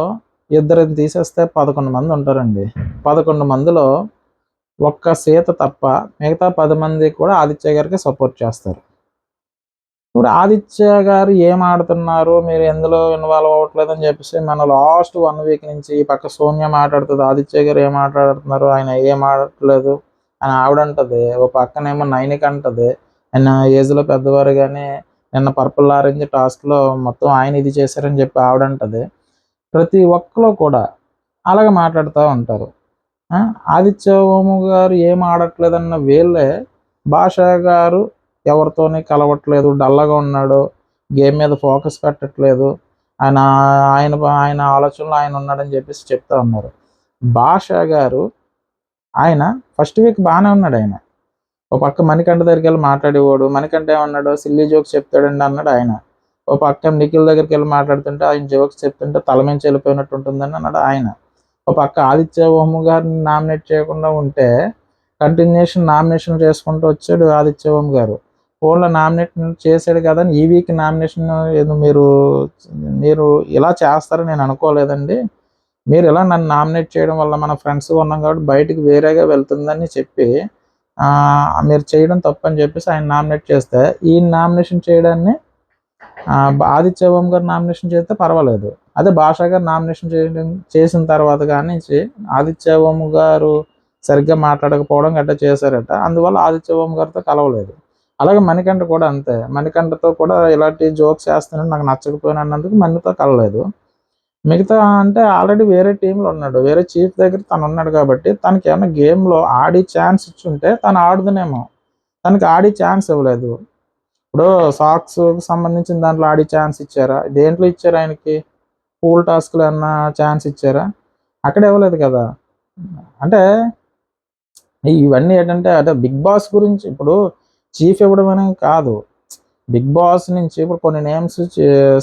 ఇద్దరిని తీసేస్తే 11 మంది ఉంటారండి. 11 మందిలో ఒక్క సీత తప్ప మిగతా 10 మంది కూడా ఆదిత్య గారికి సపోర్ట్ చేస్తారు. ఇప్పుడు ఆదిత్య గారు ఏం ఆడుతున్నారు, మీరు ఎందులో ఇన్వాల్వ్ అవ్వట్లేదని చెప్పేసి మన లాస్ట్ 1 వీక్ నుంచి ఈ పక్క సోనియా మాట్లాడుతది. ఆదిత్య గారు ఏం మాట్లాడుతున్నారు, ఆయన ఏం ఆడట్లేదు అని ఆవిడంటది. ఓ పక్కనేమో నైనిక అంటది, ఆయన ఏజ్‌లో పెద్దవారు గాని నిన్న పర్పుల్ ఆరెంజ్ టాస్క్‌లో మొత్తం ఆయన ఇది చేశారని చెప్పి ఆవిడంటది. ప్రతి ఒక్కళ్ళు కూడా అలాగే మాట్లాడుతా ఉంటారు. ఆ! ఆదిత్య ఓము గారు ఏం ఆడట్లేదన్న వీళ్ళే, భాషా గారు ఎవరితోని కలవట్లేదు, డల్‌గా ఉన్నాడు, గేమ్ మీద ఫోకస్ పెట్టట్లేదు, ఆయన ఆయన ఆయన ఆలోచనలో ఆయన ఉన్నాడని చెప్పేసి చెప్తా ఉన్నారు. భాషా గారు ఆయన ఫస్ట్ వీక్ బానే ఉన్నాడాయన. ఓ పక్క మణికంఠ దగ్గరికెళ్ళి మాట్లాడేవాడు. మణికంఠ ఏమన్నాడు, సిల్లీ జోక్స్ చెప్తాడండి అన్నాడు ఆయన. ఓ పక్క నిఖిల్ దగ్గరికెళ్ళి మాట్లాడుతుంటే ఆయన జోక్స్ చెప్తుంటే తల మించి వెళ్ళిపోయినట్టు ఉంటుందని అన్నాడు ఆయన. ఒక పక్క ఆదిత్య ఓము గారిని నామినేట్ చేయకుండా ఉంటే కంటిన్యూషన్ నామినేషన్ చేసుకుంటూ వచ్చాడు ఆదిత్య ఓము గారు. ఫోన్లో నామినేషన్ చేశాడు కదా అని ఈ వీక్ నామినేషన్ ఏదో మీరు మీరు ఇలా చేస్తారని నేను అనుకోలేదండి. మీరు ఇలా నన్ను నామినేట్ చేయడం వల్ల మన ఫ్రెండ్స్గా ఉన్నాం కాబట్టి బయటికి వేరేగా వెళ్తుందని చెప్పి మీరు చేయడం తప్పని చెప్పేసి ఆయన నామినేట్ చేస్తే ఈ నామినేషన్ చేయడాన్ని ఆదిత్య ఓం గారు నామినేషన్ చేస్తే పర్వాలేదు. అదే భాషా గారు నామినేషన్ చేసిన తర్వాత కానించి ఆదిత్య ఓం గారు సరిగ్గా మాట్లాడకపోవడం గట్టా చేశారట. అందువల్ల ఆదిత్య ఓం గారితో కలవలేదు. అలాగే మణికంఠ కూడా అంతే. మణికంఠతో కూడా ఇలాంటి జోక్స్ చేస్తున్నాడు నాకు నచ్చకపోయినందుకు మణితో కలవలేదు. మిగతా అంటే ఆల్రెడీ వేరే టీంలో ఉన్నాడు. వేరే చీఫ్ దగ్గర తను ఉన్నాడు కాబట్టి తనకి ఏమన్నా గేమ్‌లో ఆడే ఛాన్స్ ఇచ్చుంటే తను ఆడుదునేమో. తనకి ఆడే ఛాన్స్ ఇవ్వలేదు. ఇప్పుడు సాక్స్‌కి సంబంధించిన దాంట్లో ఆడే ఛాన్స్ ఇచ్చారా? దేంట్లో ఇచ్చారు ఆయనకి? పూల్ టాస్క్‌లో ఏమన్నా ఛాన్స్ ఇచ్చారా? అక్కడ ఇవ్వలేదు కదా! అంటే ఇవన్నీ ఏంటంటే అదే బిగ్ బాస్ గురించి ఇప్పుడు చీఫ్ ఇవ్వడం అనే కాదు. బిగ్ బాస్ నుంచి ఇప్పుడు కొన్ని నేమ్స్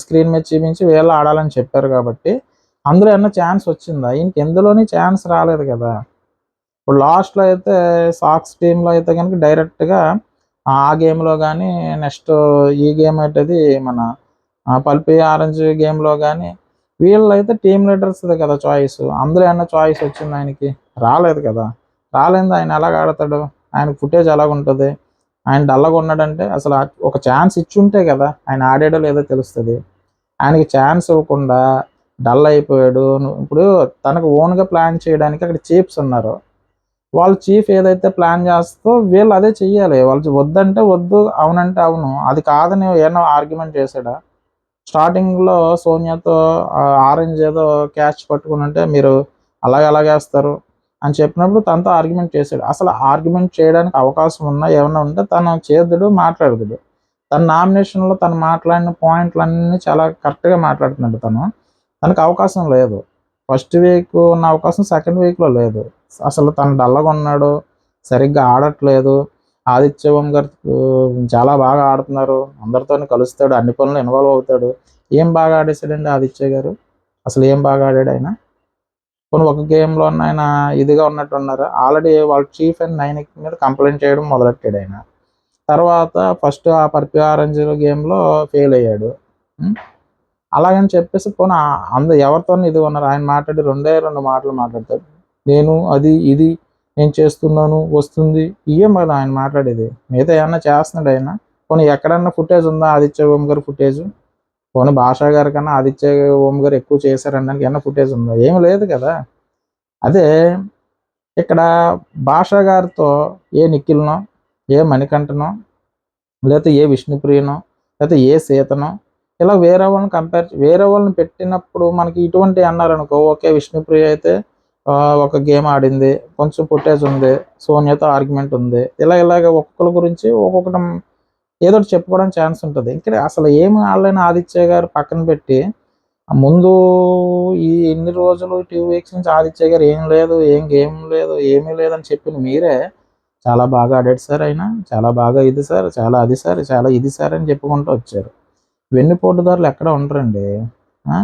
స్క్రీన్ మీద చూపించి వీళ్ళు ఆడాలని చెప్పారు కాబట్టి అందులో ఏమన్నా ఛాన్స్ వచ్చిందా? ఈయనకి ఎందులోని ఛాన్స్ రాలేదు కదా! ఇప్పుడు లాస్ట్‌లో అయితే సాక్స్ టీమ్‌లో అయితే గనుక డైరెక్ట్‌గా ఆ గేమ్‌లో గానీ, నెక్స్ట్ ఈ గేమ్ ఏంటది మన పల్పి ఆరెంజ్ గేమ్‌లో గానీ, వీళ్ళైతే టీమ్ లీడర్స్‌దే కదా చాయిస్. అందులో ఏమన్నా చాయిస్ వచ్చిందా ఆయనకి? రాలేదు కదా! రాలేనిది ఆయన ఎలాగ ఆడతాడు? ఆయనకి ఫుటేజ్ ఎలాగుంటది? ఆయన డల్‌గా ఉన్నాడంటే అసలు ఒక ఛాన్స్ ఇచ్చుంటే కదా! ఆయన ఆడాడో లేదో తెలుస్తది. ఆయనకి ఛాన్స్ ఇవ్వకుండా డల్ అయిపోయాడు. ఇప్పుడు తనకు ఓన్‌గా ప్లాన్ చేయడానికి అక్కడ చీఫ్స్ ఉన్నారు. వాళ్ళు చీఫ్ ఏదైతే ప్లాన్ చేస్తారో వీళ్ళు అదే చెయ్యాలి. వాళ్ళు వద్దంటే వద్దు, అవునంటే అవును. అది కాదని ఏమన్నా ఆర్గ్యుమెంట్ చేసాడా? స్టార్టింగ్‌లో సోనియాతో ఆరెంజ్ ఏదో క్యాచ్ పట్టుకునుంటే మీరు అలాగెలాగేస్తారు అని చెప్పినప్పుడు తనతో ఆర్గ్యుమెంట్ చేసాడు. అసలు ఆర్గ్యుమెంట్ చేయడానికి అవకాశం ఉన్నా ఏమన్నా ఉంటే తను చేదుడు, మాట్లాడదుడు. తన నామినేషన్‌లో తను మాట్లాడిన పాయింట్‌లన్నీ చాలా కరెక్ట్‌గా మాట్లాడుతున్నాడు తను. తనకు అవకాశం లేదు. ఫస్ట్ వీక్ ఉన్న అవకాశం సెకండ్ వీక్‌లో లేదు. అసలు తను డల్‌గా ఉన్నాడు, సరిగ్గా ఆడట్లేదు. ఆదిత్య ఓం గారు చాలా బాగా ఆడుతున్నారు. అందరితోని కలుస్తాడు, అన్ని పనుల్లో ఇన్వాల్వ్ అవుతాడు. ఏం బాగా ఆడేసాడండి ఆదిత్య గారు? అసలు ఏం బాగా ఆడాడు ఆయన? పోనీ ఒక గేమ్‌లో అన్నా ఆయన ఇదిగా ఉన్నట్టున్నారా? ఆల్రెడీ వాళ్ళ చీఫ్ అండ్ నైనిక్ మీద కంప్లెయింట్ చేయడం మొదలెట్టాడు ఆయన. తర్వాత ఫస్ట్ ఆ పర్పి ఆరెంజ్ గేమ్‌లో ఫెయిల్ అయ్యాడు. హ్మ్. అలాగని చెప్పేసి పోనీ ఎవరితోని ఇదిగా ఉన్నారు. ఆయన మాట్లాడి రెండే 2 మాటలు మాట్లాడతాడు. నేను అది, ఇది నేను చేస్తున్నాను, వస్తుంది. ఇయ్యే మరి ఆయన మాట్లాడేది. మిగతా ఏమన్నా చేస్తున్నాడా ఆయన? పోనీ ఎక్కడన్నా ఫుటేజ్ ఉందా ఆదిత్య ఓం గారి ఫుటేజు? పోనీ భాషా గారి కన్నా ఆదిత్య ఓం గారు ఎక్కువ చేశారనడానికి ఏమన్నా ఫుటేజ్ ఉందా? ఏమి లేదు కదా! అదే ఇక్కడ భాషా గారితో ఏ నిఖిల్‌నో, ఏ మణికంఠనో, లేతే ఏ విష్ణుప్రియనో, లేతే ఏ సీతనో ఇలా వేరే వాళ్ళని పెట్టినప్పుడు మనకి ఇటువంటివి అన్నారనుకో, ఓకే. విష్ణుప్రియ అయితే ఒక గేమ్ ఆడింది. కొంచెం ఫుటేజ్ ఉంది. సోనియాతో ఆర్గ్యుమెంట్ ఉంది. ఇలాగ ఒక్కొక్కళ్ళ గురించి ఒక్కొక్కటి ఏదోటి చెప్పుకోవడానికి ఛాన్స్ ఉంటది. ఇక్కడ అసలు ఏమి ఆడలేని ఆదిత్య గారు పక్కన పెట్టి, ముందు ఈ ఎన్ని రోజులు 2 వీక్స్ నుంచి ఆదిత్య గారు ఏం లేదు, ఏం గేమ్ లేదు, ఏమీ లేదని చెప్పింది మీరే. చాలా బాగా ఆడాడు సార్ ఆయన, చాలా బాగా ఇది సార్, చాలా అది సార్, చాలా ఇది సార్ అని చెప్పుకుంటూ వచ్చారు. వెన్నుపోటుదారులు ఎక్కడ ఉండరండి. ఆ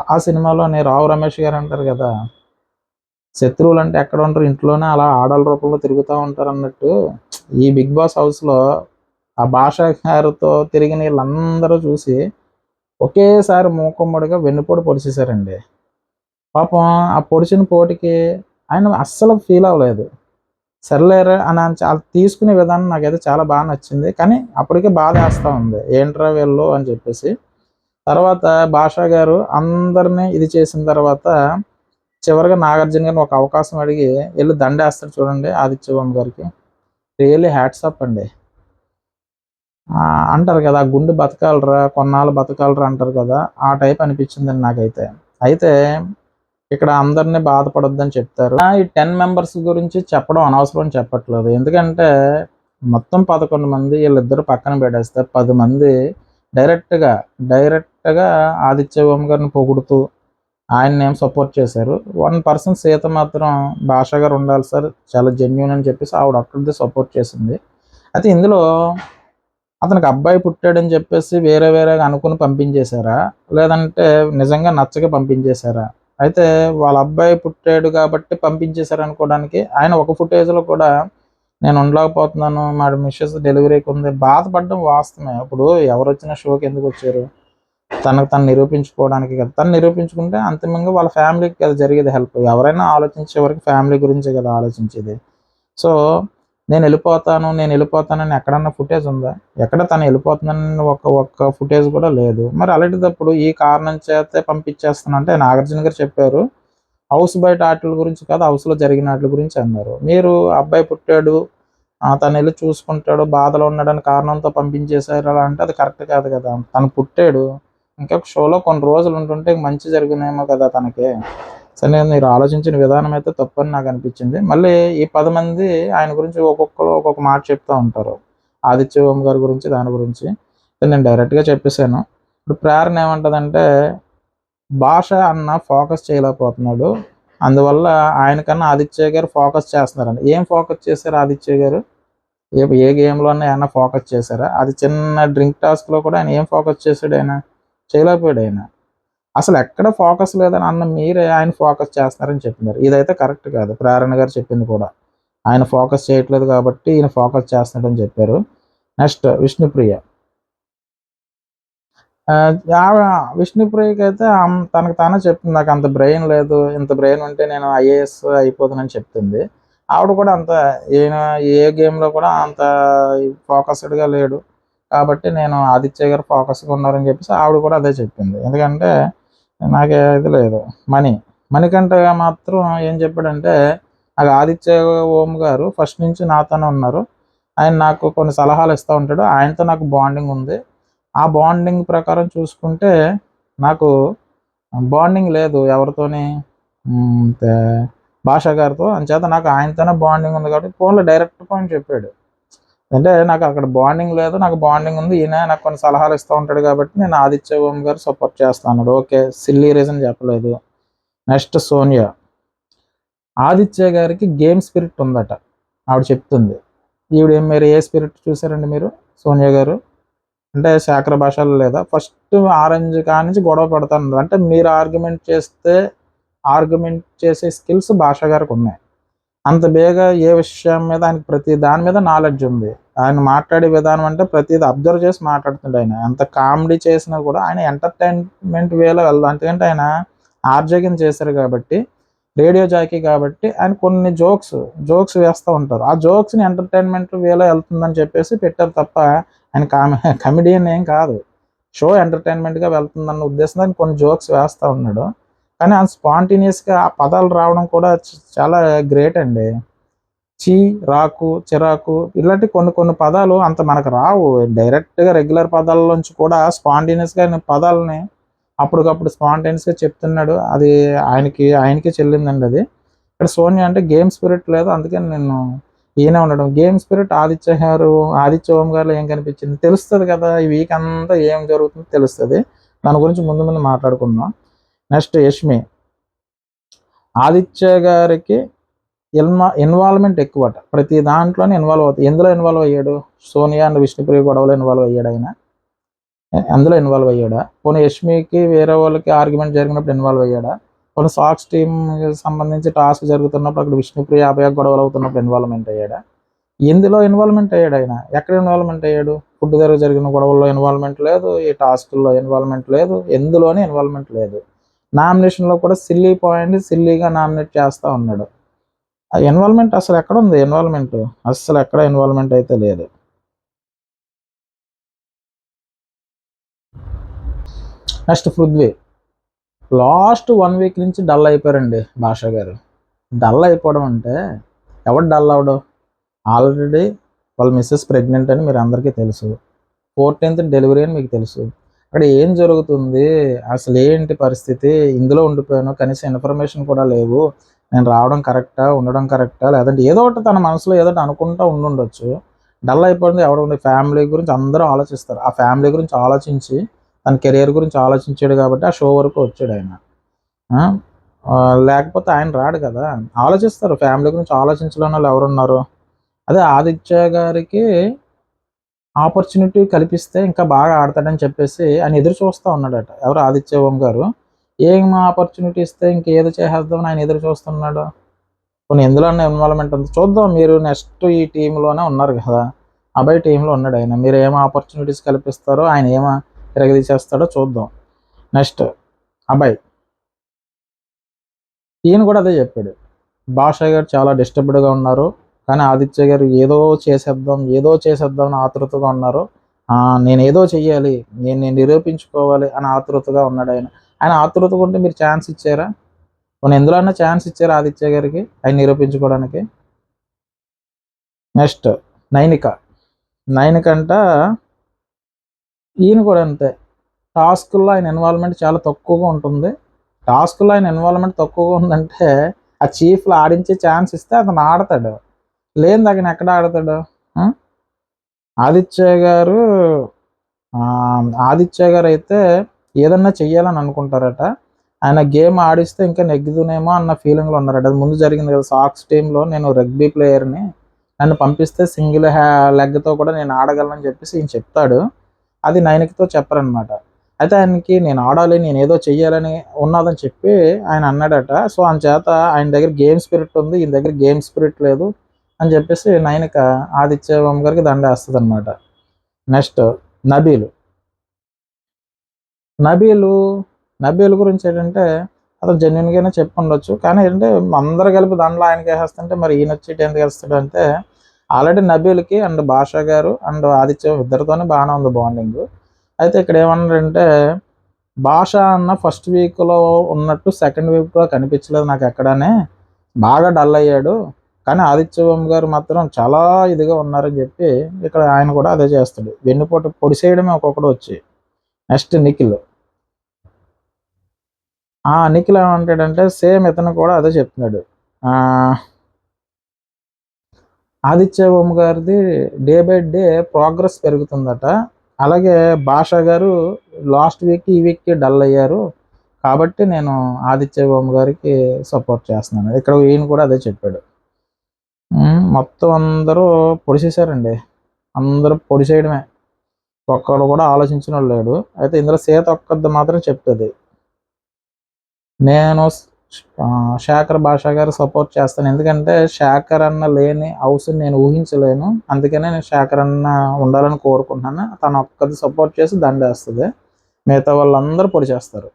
ఆ సినిమాలోనే రావు రమేష్ గారు అంటారు కదా, శత్రువులు అంటే ఎక్కడ ఉండరు, ఇంట్లోనే అలా ఆడల రూపంలో తిరుగుతూ ఉంటారు అన్నట్టు. ఈ బిగ్ బాస్ హౌస్లో ఆ భాష గారితో తిరిగిన వీళ్ళందరూ చూసి ఒకేసారి మూకుమ్మడిగా వెన్నుపోటు పొడిచేశారండి. పాపం ఆ పొడిచిన పోటుకి ఆయన అస్సలు ఫీల్ అవ్వలేదు. సర్లేరా అని తీసుకునే విధానం నాకైతే చాలా బాగా నచ్చింది. కానీ అప్పటికే బాధేస్తా ఉంది. ఏంట్రా వీళ్ళు అని చెప్పేసి. తర్వాత భాషా గారు అందరిని ఇది చేసిన తర్వాత చివరిగా నాగార్జున గారిని ఒక అవకాశం అడిగి ఎళ్లి దండేస్తాడు చూడండి ఆదిత్యవర్మ గారికి. రియల్లీ హ్యాట్స్ ఆఫ్ అండి. అంటారు కదా, గుండె బతకాలిరా, కొన్నాళ్ళు బతకాలిరా అంటారు కదా, ఆ టైప్ అనిపించిందండి నాకైతే. అయితే ఇక్కడ అందరిని బాధపడొద్దని చెప్తారు. ఈ 10 మెంబర్స్ గురించి చెప్పడం అనవసరం అని చెప్పట్లేదు. ఎందుకంటే మొత్తం 11 మంది వీళ్ళిద్దరు పక్కన పెట్టేస్తే 10 మంది డైరెక్ట్‌గా ఆదిత్యవర్మ గారిని పొగుడుతూ ఆయన్నేమో సపోర్ట్ చేశారు. 1 పర్సన్ సీత మాత్రం భాష గారు ఉండాలి సార్, చాలా జెన్యూన్ అని చెప్పేసి ఆవిడ ఒక్కడిదే సపోర్ట్ చేసింది. అయితే ఇందులో అతనికి అబ్బాయి పుట్టాడని చెప్పేసి వేరేగా అనుకుని పంపించేశారా? లేదంటే నిజంగా నచ్చక పంపించేశారా? అయితే వాళ్ళ అబ్బాయి పుట్టాడు కాబట్టి పంపించేశారనుకోవడానికి ఆయన ఒక ఫుటేజ్‌లో కూడా నేను ఉండలేకపోతున్నాను, మా మిసెస్ డెలివరీకి ఉంది, బాధపడడం వాస్తవమే. ఇప్పుడు ఎవరొచ్చినా షోకి ఎందుకొచ్చారు? తనకు తను నిరూపించుకోవడానికి కదా. తను నిరూపించుకుంటే అంతిమంగా వాళ్ళ ఫ్యామిలీకి కదా జరిగేది హెల్ప్. ఎవరైనా ఆలోచించే వరకు ఫ్యామిలీ గురించే కదా ఆలోచించేది. సో, నేనెళ్ళిపోతానని ఎక్కడన్నా ఫుటేజ్ ఉందా? ఎక్కడ తను ఎళ్ళిపోతున్నానని ఒక్క ఫుటేజ్ కూడా లేదు. మరి అలాంటిదప్పుడు ఈ కారణం చేతే పంపించేస్తున్నా అంటే నాగార్జున గారు చెప్పారు. హౌస్ బయట ఆటిల గురించి కాదు, హౌస్‌లో జరిగిన ఆటిల గురించి అన్నారు. మీరు అబ్బాయి పుట్టాడు, తనెళ్లి చూసుకుంటాడు, బాధలో ఉన్నాడని కారణంతో పంపించేశారు అలా అంటే అది కరెక్ట్ కాదు కదా. తను పుట్టాడు. ఇంకా షోలో కొన్ని రోజులు ఉంటుంటే మంచి జరుగునేమో కదా తనకి. సరే, మీరు ఆలోచించిన విధానం అయితే తప్పని నాకు అనిపించింది. మళ్ళీ ఈ 10 మంది ఆయన గురించి ఒక్కొక్కరు ఒక్కొక్క మాట చెప్తా ఉంటారు. ఆదిత్య ఓం గారి గురించి, దాని గురించి. నేను డైరెక్ట్‌గా చెప్పేసాను. ఇప్పుడు ప్రేరణ ఏమంటదంటే, భాష అన్న ఫోకస్ చేయలేకపోతున్నాడు. అందువల్ల ఆయన కన్నా ఆదిత్య గారు ఫోకస్ చేస్తున్నారండి. ఏం ఫోకస్ చేశారు ఆదిత్య గారు? ఏ గేమ్‌లో అన్నా ఏమన్నా ఫోకస్ చేశారా? అది చిన్న డ్రింక్ టాస్క్‌లో కూడా ఆయన ఏం ఫోకస్ చేసాడాయన? చేయలేకపోయాడాయన. అసలెక్కడ ఫోకస్ లేదని అన్న మీరే ఆయన ఫోకస్ చేస్తున్నారని చెప్తున్నారు. ఇదైతే కరెక్ట్ కాదు. ప్రేరణ గారు చెప్పింది కూడా. ఆయన ఫోకస్ చేయట్లేదు కాబట్టి ఈయన ఫోకస్ చేస్తున్నాడని చెప్పారు. నెక్స్ట్ విష్ణుప్రియ. ఆవిడ విష్ణుప్రియకైతే తనకు తానే చెప్తుంది. నాకంత బ్రెయిన్ లేదు. ఇంత బ్రెయిన్ ఉంటే నేను ఐఏఎస్ అయిపోదునని చెప్తుంది. ఆవిడ కూడా అంత ఈయన ఏ గేమ్‌లో కూడా అంత ఫోకస్డ్‌గా లేడు. కాబట్టి నేను ఆదిత్య గారు ఫోకస్‌గా ఉన్నారని చెప్పేసి ఆవిడ కూడా అదే చెప్పింది. ఎందుకంటే నాకే ఇది లేదు. మణికంఠ మాత్రం ఏం చెప్పాడంటే, నాకు ఆదిత్య ఓం గారు ఫస్ట్ నుంచి నాతోనే ఉన్నారు. ఆయన నాకు కొన్ని సలహాలు ఇస్తా ఉంటాడు. ఆయనతో నాకు బాండింగ్ ఉంది. ఆ బాండింగ్ ప్రకారం చూసుకుంటే నాకు బాండింగ్ లేదు ఎవరితోని, హ్మ్. తే భాషా గారితో. అంచేత నాకు ఆయనతోనే బాండింగ్ ఉంది కాబట్టి ఫోన్‌లో డైరెక్ట్ పాయింట్ చెప్పాడు. అంటే నాకు అక్కడ బాండింగ్ లేదు, నాకు బాండింగ్ ఉంది. ఈయన నాకు కొన్ని సలహాలు ఇస్తా ఉంటాడు కాబట్టి నేను ఆదిత్య ఓం గారు సపోర్ట్ చేస్తా అన్నాడు. ఓకే. సిల్లీ రీజన్ చెప్పలేదు. నెక్స్ట్ సోనియా. ఆదిత్య గారికి గేమ్ స్పిరిట్ ఉందట. ఆవిడ చెప్తుంది. మీరు ఏ స్పిరిట్ చూసారండి మీరు? సోనియా గారు. అంటే శాఖర భాషలో లేదా? ఫస్ట్ ఆరెంజ్ కాడ్నుంచి గొడవ పెడతాన్నారు. అంటే మీరు ఆర్గ్యుమెంట్ చేసే స్కిల్స్ భాష గారికున్నాయి. అంత బేగా ఏ విషయం మీద ఆయనకి ప్రతి దాని మీద నాలెడ్జ్ ఉంది. ఆయన మాట్లాడే విధానం అంటే ప్రతిది అబ్జర్వ్ చేసి మాట్లాడుతుంటాడు ఆయన. ఎంత కామెడీ చేసినా కూడా ఆయన ఎంటర్‌టైన్‌మెంట్ వేలో వెళ్దాం. ఎందుకంటే ఆయన ఆర్‌జే కింద చేశారు కాబట్టి, రేడియో జాకీ కాబట్టి ఆయన కొన్ని జోక్స్ వేస్తా ఉంటారు. ఆ జోక్స్‌ని ఎంటర్‌టైన్‌మెంట్ వేలో వెళ్తుందని చెప్పేసి పెట్టారు తప్ప ఆయన కమెడియన్ ఏం కాదు. షో ఎంటర్‌టైన్‌మెంట్‌గా వెళ్తుందన్న ఉద్దేశంతో ఆయన కొన్ని జోక్స్ వేస్తా ఉన్నాడు. కానీ ఆ స్పాంటేనియస్‌గా ఆ పదాలు రావడం కూడా చాలా గ్రేట్ అండి. ఛీ, రాకు, చిరాకు ఇలాంటి కొన్ని పదాలు అంత మనకు రావు. డైరెక్ట్‌గా రెగ్యులర్ పదాల్లోంచి కూడా స్పాంటేనియస్‌గా పదాలని అప్పటికప్పుడు స్పాంటేనియస్‌గా చెప్తున్నాడు. అది ఆయనకే చెల్లిందండి అది. ఇక్కడ సోనియా అంటే గేమ్ స్పిరిట్ లేదు. అందుకని నేను ఈయనే ఉండడం. గేమ్ స్పిరిట్ ఆదిత్య ఓం గారిలో ఏం కనిపించింది? తెలుస్తది కదా! ఈ వీక్ అంతా ఏం జరుగుతుందో తెలుస్తది. దాని గురించి ముందు మాట్లాడుకుందాం. నెక్స్ట్ యష్మి. ఆదిత్య గారికి ఇన్వాల్వ్మెంట్ ఎక్కువట, ప్రతి దాంట్లోనే ఇన్వాల్వ్ అవుతాయి. ఎందులో ఇన్వాల్వ్ అయ్యాడు? సోనియా అండ్ విష్ణుప్రియ గొడవలో ఇన్వాల్వ్ అయ్యాడు ఆయన? అందులో ఇన్వాల్వ్ అయ్యాడా? పోనీ యష్మికి వేరే వాళ్ళకి ఆర్గ్యుమెంట్ జరిగినప్పుడు ఇన్వాల్వ్ అయ్యాడా? పోనీ సాక్స్ టీమ్ సంబంధించి టాస్క్ జరుగుతున్నప్పుడు అక్కడ విష్ణుప్రియ అభయ గొడవలు అవుతున్నప్పుడు ఇన్వాల్వ్మెంట్ అయ్యాడా? ఎందులో ఇన్వాల్వ్మెంట్ అయ్యాడు ఆయన? ఎక్కడ ఇన్వాల్వ్మెంట్ అయ్యాడు? ఫుడ్ దగ్గర జరిగిన గొడవల్లో ఇన్వాల్వ్మెంట్ లేదు, ఈ టాస్క్లో ఇన్వాల్వ్మెంట్ లేదు, ఎందులోనే ఇన్వాల్వ్మెంట్ లేదు. నామినేషన్లో కూడా సిల్లీ పాయింట్ సిల్లీగా నామినేట్ చేస్తూ ఉన్నాడు. ఆ ఇన్వాల్వ్మెంట్ అసలు ఎక్కడ ఉంది? ఇన్వాల్వ్మెంట్ అస్సలు ఎక్కడ ఇన్వాల్వ్మెంట్ అయితే లేదు. నెక్స్ట్ పృథ్వీ. లాస్ట్ 1 వీక్ నుంచి డల్ అయిపోయారండి భాషా గారు. డల్ అయిపోవడం అంటే ఎవడు డల్ అవడం? ఆల్రెడీ వాళ్ళ మిస్సెస్ ప్రెగ్నెంట్ అని మీరు అందరికీ తెలుసు. 14th డెలివరీ అని మీకు తెలుసు. అక్కడ ఏం జరుగుతుంది, అసలు ఏంటి పరిస్థితి, ఇందులో ఉండిపోయాను, కనీసం ఇన్ఫర్మేషన్ కూడా లేవు, నేను రావడం కరెక్టా, ఉండడం కరెక్టా, లేదంటే ఏదో ఒకటి తన మనసులో ఏదో ఒకటి అనుకుంటూ ఉండుండొచ్చు. డల్ అయిపోయింది. ఎవడు ఫ్యామిలీ గురించి అందరూ ఆలోచిస్తారు. ఆ ఫ్యామిలీ గురించి ఆలోచించి తన కెరియర్ గురించి ఆలోచించాడు కాబట్టి ఆ షో వరకు వచ్చాడు ఆయన. లేకపోతే ఆయన రాడు కదా. ఆలోచిస్తారు, ఫ్యామిలీ గురించి ఆలోచించలేని వాళ్ళు ఎవరున్నారు? అదే ఆదిత్య గారికి ఆపర్చునిటీ కల్పిస్తే ఇంకా బాగా ఆడతాడని చెప్పేసి ఆయన ఎదురు చూస్తూ ఉన్నాడట. ఎవరు? ఆదిత్య ఓం గారు. ఏం ఆపర్చునిటీ ఇస్తే ఇంకేదో చేసేద్దామని ఆయన ఎదురు చూస్తున్నాడు. కొన్ని ఎందులో ఇన్వాల్వ్మెంట్ ఉంది చూద్దాం. మీరు నెక్స్ట్ ఈ టీంలోనే ఉన్నారు కదా, అబ్బాయి టీంలో ఉన్నాడు ఆయన. మీరు ఏం ఆపర్చునిటీస్ కల్పిస్తారో, ఆయన ఏమో తిరగదీసేస్తాడో చూద్దాం. నెక్స్ట్ అబ్బాయి. ఈయన కూడా అదే చెప్పాడు. భాష గారు చాలా డిస్టర్బ్డ్గా ఉన్నారు, కానీ ఆదిత్య గారు ఏదో చేసేద్దాం అని ఆతృతగా ఉన్నారు. నేను ఏదో చెయ్యాలి, నేను నిరూపించుకోవాలి అని ఆతృతగా ఉన్నాడు ఆయన. ఆయన ఆతృతగా ఉంటే మీరు ఛాన్స్ ఇచ్చారా? కొన్ని ఎందులో అన్నా ఛాన్స్ ఇచ్చారా ఆదిత్య గారికి ఆయన నిరూపించుకోవడానికి? నెక్స్ట్ నైనిక అంట. ఈయన కూడా అంతే. టాస్క్లో ఆయన ఇన్వాల్వ్మెంట్ చాలా తక్కువగా ఉంటుంది. టాస్క్లో ఆయన ఇన్వాల్వ్మెంట్ తక్కువగా ఉందంటే ఆ చీఫ్లో ఆడించే ఛాన్స్ ఇస్తే అతను ఆడతాడు, లేని అతను ఎక్కడ ఆడతాడు? ఆదిత్య గారు అయితే ఏదన్నా చెయ్యాలని అనుకుంటారట. ఆయన గేమ్ ఆడిస్తే ఇంకా నెగ్గుదునేమో అన్న ఫీలింగ్లో ఉన్నారట. అది ముందు జరిగింది కదా సాక్స్ టీంలో, నేను రగ్బీ ప్లేయర్ని, నన్ను పంపిస్తే సింగిల్ లెగ్తో కూడా నేను ఆడగలనని చెప్పేసి ఈయన చెప్తాడు. అది నైనికతో చెప్పరనమాట. అయితే ఆయనకి నేను ఆడాలి, నేను ఏదో చెయ్యాలని ఉన్నదని చెప్పి ఆయన అన్నాడట. సో చేత ఆయన దగ్గర గేమ్ స్పిరిట్ ఉంది, ఈయన దగ్గర గేమ్ స్పిరిట్ లేదు అని చెప్పేసి నైనిక ఆదిత్య ఓం గారికి దండేస్తుంది అనమాట. నెక్స్ట్ నబీలు గురించి ఏంటంటే అతను జెన్యున్గానే చెప్పి ఉండొచ్చు, కానీ ఏంటంటే అందరు కలిపి దండలో ఆయనకి వేసేస్తుంటే మరి ఈయన వచ్చి ఎందుకు వేస్తాడు అంటే, ఆల్రెడీ నబీల్కి అండ్ భాషా గారు అండ్ ఆదిత్య ఇద్దరితోనే బాగానే ఉంది బాండింగ్. అయితే ఇక్కడ ఏమన్నారంటే, భాష అన్న ఫస్ట్ వీక్లో ఉన్నట్టు సెకండ్ వీక్లో కనిపించలేదు నాకు ఎక్కడనే, బాగా డల్ అయ్యాడు, కానీ ఆదిత్య ఓం గారు మాత్రం చాలా ఇదిగా ఉన్నారని చెప్పి ఇక్కడ ఆయన కూడా అదే చేస్తాడు. వెన్నుపోటు పొడిసేయడమే ఒక్కొక్కడు వచ్చి. నెక్స్ట్ నిఖిల్ ఏమంటాడంటే సేమ్ ఇతను కూడా అదే చెప్తున్నాడు. ఆదిత్య ఓం గారిది డే బై డే ప్రోగ్రెస్ పెరుగుతుందట. అలాగే భాష గారు లాస్ట్ వీక్ ఈ వీక్కి డల్ అయ్యారు, కాబట్టి నేను ఆదిత్య ఓం గారికి సపోర్ట్ చేస్తున్నాను. ఇక్కడ ఈయన కూడా అదే చెప్పాడు. మొత్తం అందరూ పొడిచేశారండి, అందరూ పొడిచేయడమే, ఒక్కడు కూడా ఆలోచించిన వాళ్ళు లేడు. అయితే ఇందులో సీత ఒక్కది మాత్రం చెప్తుంది, నేను శేఖర్ భాషా గారు సపోర్ట్ చేస్తాను, ఎందుకంటే శేఖర్ అన్న లేని హౌస్ నేను ఊహించలేను, అందుకనే నేను శేఖర్ అన్న ఉండాలని కోరుకుంటున్నాను. తను ఒక్కది సపోర్ట్ చేసి దండేస్తుంది, మిగతా వాళ్ళందరూ పొడి చేస్తారు.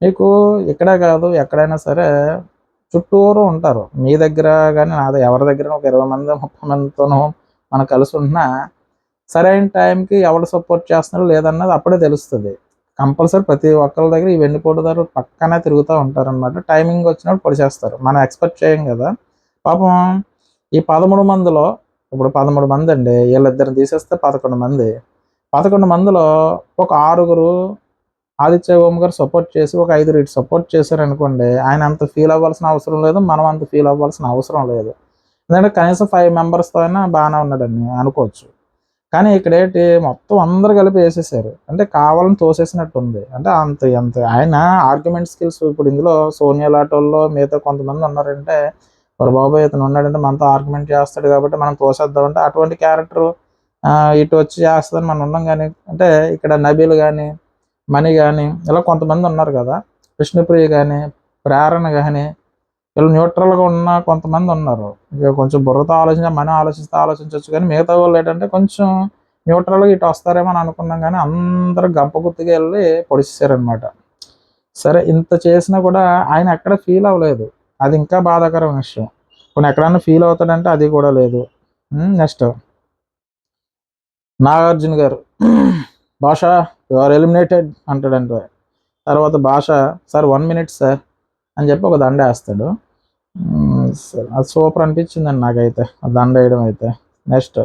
మీకు ఇక్కడే కాదు ఎక్కడైనా సరే చుట్టూరు ఉంటారు, మీ దగ్గర కానీ నాది ఎవరి దగ్గర ఒక 20 మంది 30 మందితోనూ మనం కలిసి ఉంటున్నా సరైన టైంకి ఎవరు సపోర్ట్ చేస్తున్నారో లేదన్నది అప్పుడే తెలుస్తుంది. కంపల్సరీ ప్రతి ఒక్కరి దగ్గర ఈ వెన్నుపోటుదారులు పక్కనే తిరుగుతూ ఉంటారనమాట. టైమింగ్ వచ్చినప్పుడు పొడిచేస్తారు, మనం ఎక్స్పెక్ట్ చేయం కదా. పాపం ఈ 13 మందిలో ఇప్పుడు 13 మంది అండి, వీళ్ళిద్దరిని తీసేస్తే 11 మంది. 11 మందిలో ఒక 6 ఆదిత్య ఓం గారు సపోర్ట్ చేసి ఒక 5 ఇటు సపోర్ట్ చేశారనుకోండి, ఆయన అంత ఫీల్ అవ్వాల్సిన అవసరం లేదు, మనం అంత ఫీల్ అవ్వాల్సిన అవసరం లేదు. ఎందుకంటే కనీసం 5 మెంబర్స్తో అయినా బాగానే ఉన్నాడని అనుకోవచ్చు. కానీ ఇక్కడ ఏంటి మొత్తం అందరు కలిపి వేసేసారు, అంటే కావాలని తోసేసినట్టు ఉంది. అంటే అంత ఆయన ఆర్గ్యుమెంట్ స్కిల్స్ ఇప్పుడు ఇందులో సోనియా లాటోల్లో మిగతా కొంతమంది ఉన్నారంటే మరి బాబు ఇతను ఉన్నాడంటే మనతో ఆర్గ్యుమెంట్ చేస్తాడు కాబట్టి మనం తోసేద్దామంటే అటువంటి క్యారెక్టర్ ఇటు వచ్చి చేస్తుందని మనం ఉన్నాం. కానీ అంటే ఇక్కడ నబీల్ కానీ, మణి కానీ ఇలా కొంతమంది ఉన్నారు కదా, విష్ణుప్రియ కానీ, ప్రేరణ కానీ, వీళ్ళు న్యూట్రల్గా ఉన్న కొంతమంది ఉన్నారు. ఇక కొంచెం బుర్రతో మనీ ఆలోచించవచ్చు. కానీ మిగతా వాళ్ళు ఏంటంటే కొంచెం న్యూట్రల్గా ఇటు వస్తారేమో అని అనుకున్నాం. కానీ అందరూ గంప గుర్తుగా వెళ్ళి పొడిచేశారనమాట. సరే ఇంత చేసినా కూడా ఆయన ఎక్కడ ఫీల్ అవ్వలేదు. అది ఇంకా బాధాకరమైన విషయం. కొన్ని ఎక్కడన్నా ఫీల్ అవుతాడంటే అది కూడా లేదు. నెక్స్ట్ నాగార్జున గారు, భాష యు ఆర్ ఎలిమినేటెడ్ అంటాడంటే, తర్వాత భాష సార్ 1 minute సార్ అని చెప్పి ఒక దండ వేస్తాడు. అది సూపర్ అనిపించిందండి నాకైతే ఆ దండ వేయడం అయితే. నెక్స్ట్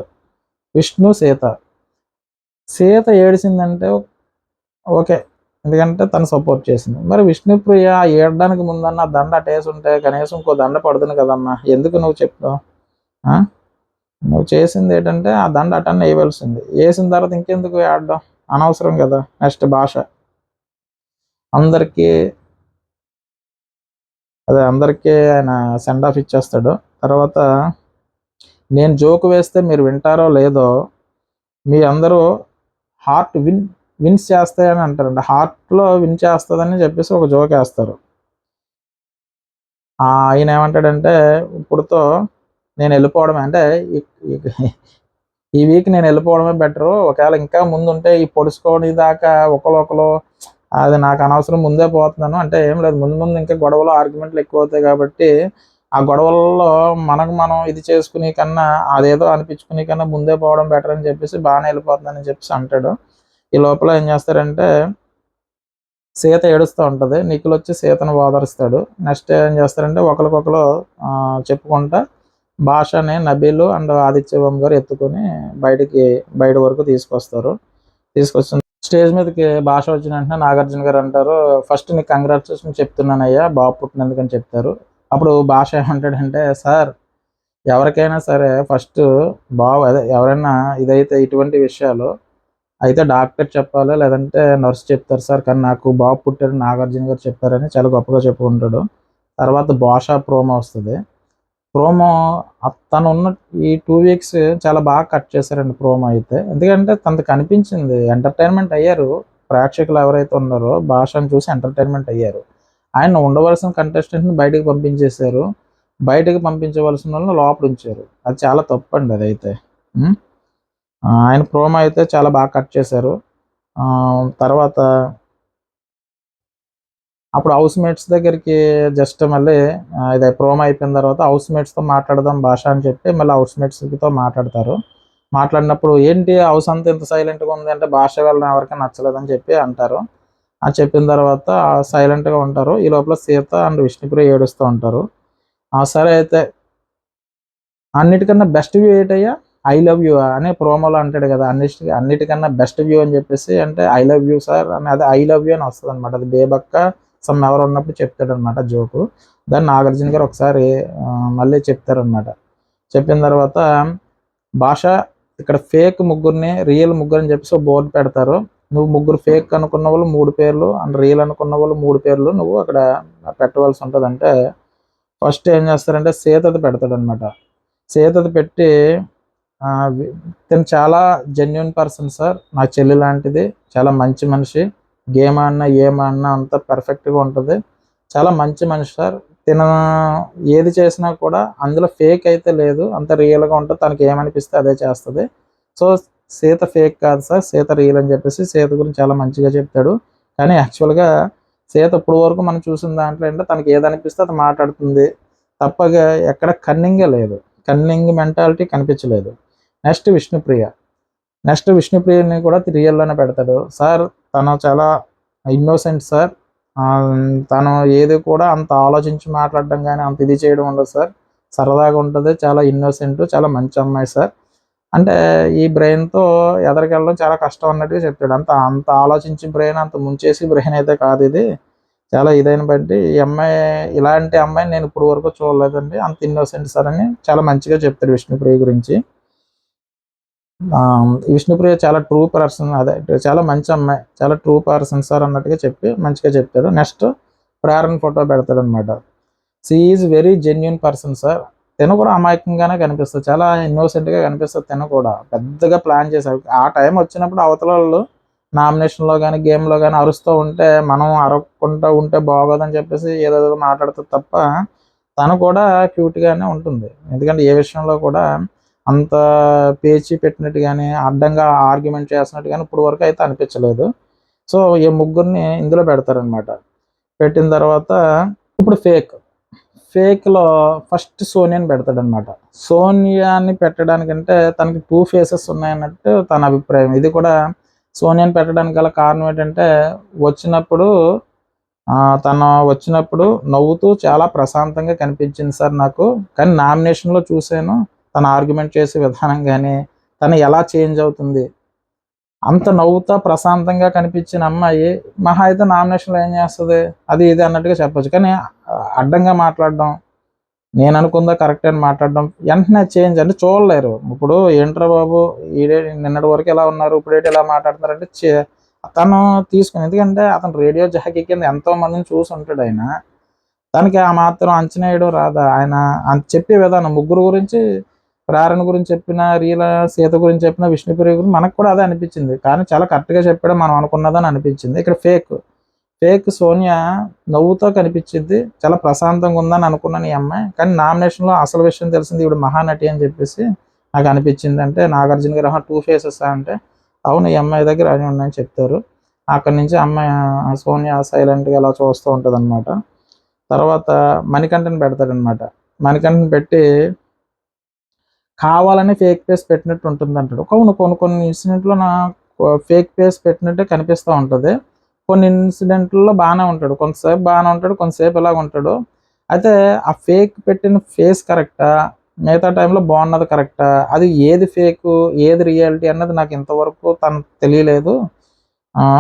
విష్ణు సీత ఏడిసిందంటే ఓకే, ఎందుకంటే తను సపోర్ట్ చేసింది. మరి విష్ణుప్రియ ఏడడానికి ముందన్న దండ అటేసి ఉంటే కనీసం ఇంకో దండ పడుతుంది కదమ్మా, ఎందుకు నువ్వు చెప్తావు? నువ్వు చేసింది ఏంటంటే ఆ దండ అటన్న వేయవలసింది, వేసిన తర్వాత ఇంకెందుకు ఆడడం, అనవసరం కదా. నెక్స్ట్ భాష అందరికీ ఆయన సెండ్ ఆఫ్ ఇచ్చేస్తాడు. తర్వాత నేను జోక్ వేస్తే మీరు వింటారో లేదో, మీ అందరూ హార్ట్ విన్స్ చేస్తాయని అంటారండి. హార్ట్లో విన్ చేస్తుందని చెప్పేసి ఒక జోక్ వేస్తారు. ఆయన ఏమంటాడంటే ఇప్పుడుతో నేను వెళ్ళిపోవడమే, అంటే ఈ వీక్ నేను వెళ్ళిపోవడమే బెటరు, ఒకవేళ ఇంకా ముందుంటే ఈ పొడుచుకోవడం దాకా ఒకరు అది నాకు అనవసరం, ముందే పోతున్నాను అంటే ఏం లేదు, ముందు ఇంకా గొడవలు ఆర్గ్యుమెంట్లు ఎక్కువ అవుతాయి కాబట్టి ఆ గొడవలలో మనం ఇది చేసుకునే కన్నా అదేదో అనిపించుకునే కన్నా ముందే పోవడం బెటర్ అని చెప్పేసి బాగానే వెళ్ళిపోతుందని చెప్పేసి అంటాడు. ఈ లోపల ఏం చేస్తారంటే సీత ఏడుస్తూ ఉంటుంది, నిఖిల్ వచ్చి సీతను ఓదరుస్తాడు. నెక్స్ట్ ఏం చేస్తారంటే ఒకరికొకరు చెప్పుకుంటా భాషని నబీలు అండ్ ఆదిత్యవం గారు ఎత్తుకొని బయట వరకు తీసుకొచ్చిన స్టేజ్ మీదకి భాష వచ్చిన వెంటనే నాగార్జున గారు అంటారు, ఫస్ట్ నీకు కంగ్రాచులేషన్ చెప్తున్నానయ్యా బాబు పుట్టినందుకని చెప్తారు. అప్పుడు భాష ఏమంటాడంటే, సార్ ఎవరికైనా సరే ఫస్ట్ ఎవరైనా ఇదైతే ఇటువంటి విషయాలు అయితే డాక్టర్ చెప్పాలి, లేదంటే నర్స్ చెప్తారు సార్, కానీ నాకు బాబు పుట్టారు నాగార్జున గారు చెప్పారని చాలా గొప్పగా చెప్పుకుంటాడు. తర్వాత భాష ప్రోమో వస్తుంది. ప్రోమో తను ఉన్న ఈ 2 weeks చాలా బాగా కట్ చేశారండి ప్రోమో అయితే. ఎందుకంటే తనకు కనిపించింది, ఎంటర్టైన్మెంట్ అయ్యారు ప్రేక్షకులు ఎవరైతే ఉన్నారో, భాషను చూసి ఎంటర్టైన్మెంట్ అయ్యారు. ఆయన ఉండవలసిన కంటెస్టెంట్ని బయటకు పంపించేశారు, బయటకు పంపించవలసిన వాళ్ళని లోపల ఉంచారు. అది చాలా తప్పు అండి అదైతే. ఆయన ప్రోమో అయితే చాలా బాగా కట్ చేశారు. తర్వాత అప్పుడు హౌస్ మేట్స్ దగ్గరికి జస్ట్ మళ్ళీ ఇది ప్రోమో అయిపోయిన తర్వాత హౌస్ మేట్స్తో మాట్లాడదాం భాష అని చెప్పి మళ్ళీ హౌస్ మేట్స్తో మాట్లాడతారు. మాట్లాడినప్పుడు ఏంటి హౌస్ అంతా ఇంత సైలెంట్గా ఉంది అంటే భాష వాళ్ళని ఎవరికి నచ్చలేదని చెప్పి అంటారు. అది చెప్పిన తర్వాత సైలెంట్గా ఉంటారు. ఈ లోపల సీత అండ్ విష్ణుప్రియ ఏడుస్తూ ఉంటారు. సరే అయితే అన్నిటికన్నా బెస్ట్ వ్యూ ఏంటయ్యా, ఐ లవ్ యూ అనే ప్రోమోలో అంటాడు కదా, అన్నిటికన్నా బెస్ట్ వ్యూ అని చెప్పేసి అంటే ఐ లవ్ యూ సార్ అని, అది ఐ లవ్ యూ అని వస్తుంది అనమాట. అది బేబక్క ఎవరు ఉన్నప్పుడు చెప్తాడనమాట జోకు. దాన్ని నాగార్జున గారు ఒకసారి మళ్ళీ చెప్తారనమాట. చెప్పిన తర్వాత భాష ఇక్కడ ఫేక్ ముగ్గురిని రియల్ ముగ్గురు అని చెప్పేసి బోర్డు పెడతారు. నువ్వు ముగ్గురు ఫేక్ అనుకున్న వాళ్ళు 3 పేర్లు అండ్ రియల్ అనుకున్న వాళ్ళు 3 పేర్లు నువ్వు అక్కడ పెట్టవలసి ఉంటుంది. అంటే ఫస్ట్ ఏం చేస్తారంటే సీతది పెడతాడనమాట. సీతది పెట్టి తను చాలా జెన్యున్ పర్సన్ సార్, నా చెల్లి లాంటిది, చాలా మంచి మనిషి, గేమ్ ఆడినా ఏమన్నా అంత పర్ఫెక్ట్గా ఉంటుంది, చాలా మంచి మనిషి సార్, తిన ఏది చేసినా కూడా అందులో ఫేక్ అయితే లేదు, అంత రియల్గా ఉంటుంది, తనకి ఏమనిపిస్తే అదే చేస్తుంది. సో సీత ఫేక్ కాదు సార్, సీత రియల్ అని చెప్పేసి సీత గురించి చాలా మంచిగా చెప్తాడు. కానీ యాక్చువల్గా సీత ఇప్పుడు వరకు మనం చూసిన దాంట్లో అంటే తనకి ఏదనిపిస్తే అది మాట్లాడుతుంది తప్పగా ఎక్కడ కన్నింగే లేదు, కన్నింగ్ మెంటాలిటీ కనిపించలేదు. నెక్స్ట్ విష్ణుప్రియని కూడా రియల్లోనే పెడతాడు. సార్ తను చాలా ఇన్నోసెంట్ సార్, తను ఏది కూడా అంత ఆలోచించి మాట్లాడడం కానీ అంత ఇది చేయడం ఉండదు సార్, సరదాగా ఉంటుంది, చాలా ఇన్నోసెంట్, చాలా మంచి అమ్మాయి సార్ అంటే ఈ బ్రెయిన్తో ఎదరికెళ్ళడం చాలా కష్టం అన్నట్టుగా చెప్తాడు. అంత ఆలోచించి బ్రెయిన్, అంత ముంచేసి బ్రెయిన్ అయితే కాదు ఇది, చాలా ఇదైన బట్టి ఈ అమ్మాయి, ఇలాంటి అమ్మాయిని నేను ఇప్పుడు వరకు చూడలేదండి, అంత ఇన్నోసెంట్ సార్ అని చాలా మంచిగా చెప్తాడు విష్ణుప్రియ గురించి. విష్ణుప్రియ చాలా ట్రూ పర్సన్, అదే చాలా మంచి అమ్మాయి, చాలా ట్రూ పర్సన్ సార్ అన్నట్టుగా చెప్పి మంచిగా చెప్తాడు. నెక్స్ట్ ప్రేరణ ఫోటో పెడతాడు అనమాట. She is very genuine person sir. తిను కూడా అమాయకంగానే కనిపిస్తుంది, చాలా ఇన్నోసెంట్గా కనిపిస్తుంది. తిను కూడా పెద్దగా ప్లాన్ చేశారు. ఆ టైం వచ్చినప్పుడు అవతల వాళ్ళు నామినేషన్లో కానీ గేమ్లో కానీ అరుస్తూ ఉంటే మనం అరవకుండా ఉంటే బాగోదని చెప్పేసి ఏదో మాట్లాడుతుంది తప్ప తను కూడా క్యూట్గానే ఉంటుంది. ఎందుకంటే ఏ విషయంలో కూడా అంత పేచి పెట్టినట్టు కానీ అడ్డంగా ఆర్గ్యుమెంట్ చేస్తున్నట్టు కానీ ఇప్పుడు వరకు అయితే అనిపించలేదు. సో ఈ ముగ్గురిని ఇందులో పెడతారనమాట. పెట్టిన తర్వాత ఇప్పుడు ఫేక్లో ఫస్ట్ సోనియాని పెడతాడనమాట. సోనియాని పెట్టడానికంటే తనకి 2 ఫేసెస్ ఉన్నాయన్నట్టు తన అభిప్రాయం. ఇది కూడా సోనియాని పెట్టడానికి గల కారణం ఏంటంటే తను వచ్చినప్పుడు నవ్వుతూ చాలా ప్రశాంతంగా కనిపించింది సార్ నాకు. కానీ నామినేషన్లో చూశాను తను ఆర్గ్యుమెంట్ చేసే విధానం కానీ తను ఎలా చేంజ్ అవుతుంది. అంత నవ్వుతా ప్రశాంతంగా కనిపించిన అమ్మాయి మహా అయితే నామినేషన్లో ఏం చేస్తుంది అది ఇది అన్నట్టుగా చెప్పొచ్చు. కానీ అడ్డంగా మాట్లాడడం, నేను అనుకుందా కరెక్ట్ అని మాట్లాడడం, వెంటనే చేంజ్ అంటే చూడలేరు. ఇప్పుడు ఏంట్రా బాబు నిన్నటి వరకు ఎలా ఉన్నారు ఇప్పుడేంటి ఇలా మాట్లాడుతున్నారంటే తను తీసుకుని, ఎందుకంటే అతను రేడియో జాకీ కింద ఎంతో మందిని చూసి ఉంటాడు. ఆయన తనకి ఆ మాత్రం అంచనా వేయడం రాదా? ఆయన చెప్పే విధానం ముగ్గురు గురించి, ప్రేరణ గురించి చెప్పిన, సీత గురించి చెప్పిన, విష్ణుప్రియ గురించి మనకు కూడా అదే అనిపించింది. కానీ చాలా కరెక్ట్గా చెప్పాడు, మనం అనుకున్నదని అనిపించింది. ఇక్కడ ఫేక్ సోనియా నవ్వుతో కనిపించింది, చాలా ప్రశాంతంగా ఉందని అనుకున్నాను ఈ అమ్మాయి. కానీ నామినేషన్లో అసలు విషయం తెలిసింది ఈవిడ మహానటి అని చెప్పేసి నాకు అనిపించింది. అంటే నాగార్జున గారు 2 ఫేసెస్ అంటే అవును ఈ అమ్మాయి దగ్గర అని ఉన్నాయని చెప్తారు. అక్కడి నుంచి అమ్మాయి సోనియా సైలెంట్గా ఇలా చూస్తూ ఉంటుంది అనమాట. తర్వాత మణికంఠని పెడతాడనమాట. మణికంఠని పెట్టి కావాలని ఫేక్ ఫేస్ పెట్టినట్టు ఉంటుంది అంటాడు. కొన్ని ఇన్సిడెంట్లో నా ఫేక్ ఫేస్ పెట్టినట్టే కనిపిస్తూ ఉంటుంది. కొన్ని ఇన్సిడెంట్లో బాగానే ఉంటాడు, కొంతసేపు బాగానే ఉంటాడు, కొంతసేపు ఇలాగ ఉంటాడు. అయితే ఆ ఫేక్ పెట్టిన ఫేస్ కరెక్టా, మిగతా టైంలో బాగున్నది కరెక్టా, అది ఏది ఫేకు ఏది రియాలిటీ అన్నది నాకు ఇంతవరకు తనకు తెలియలేదు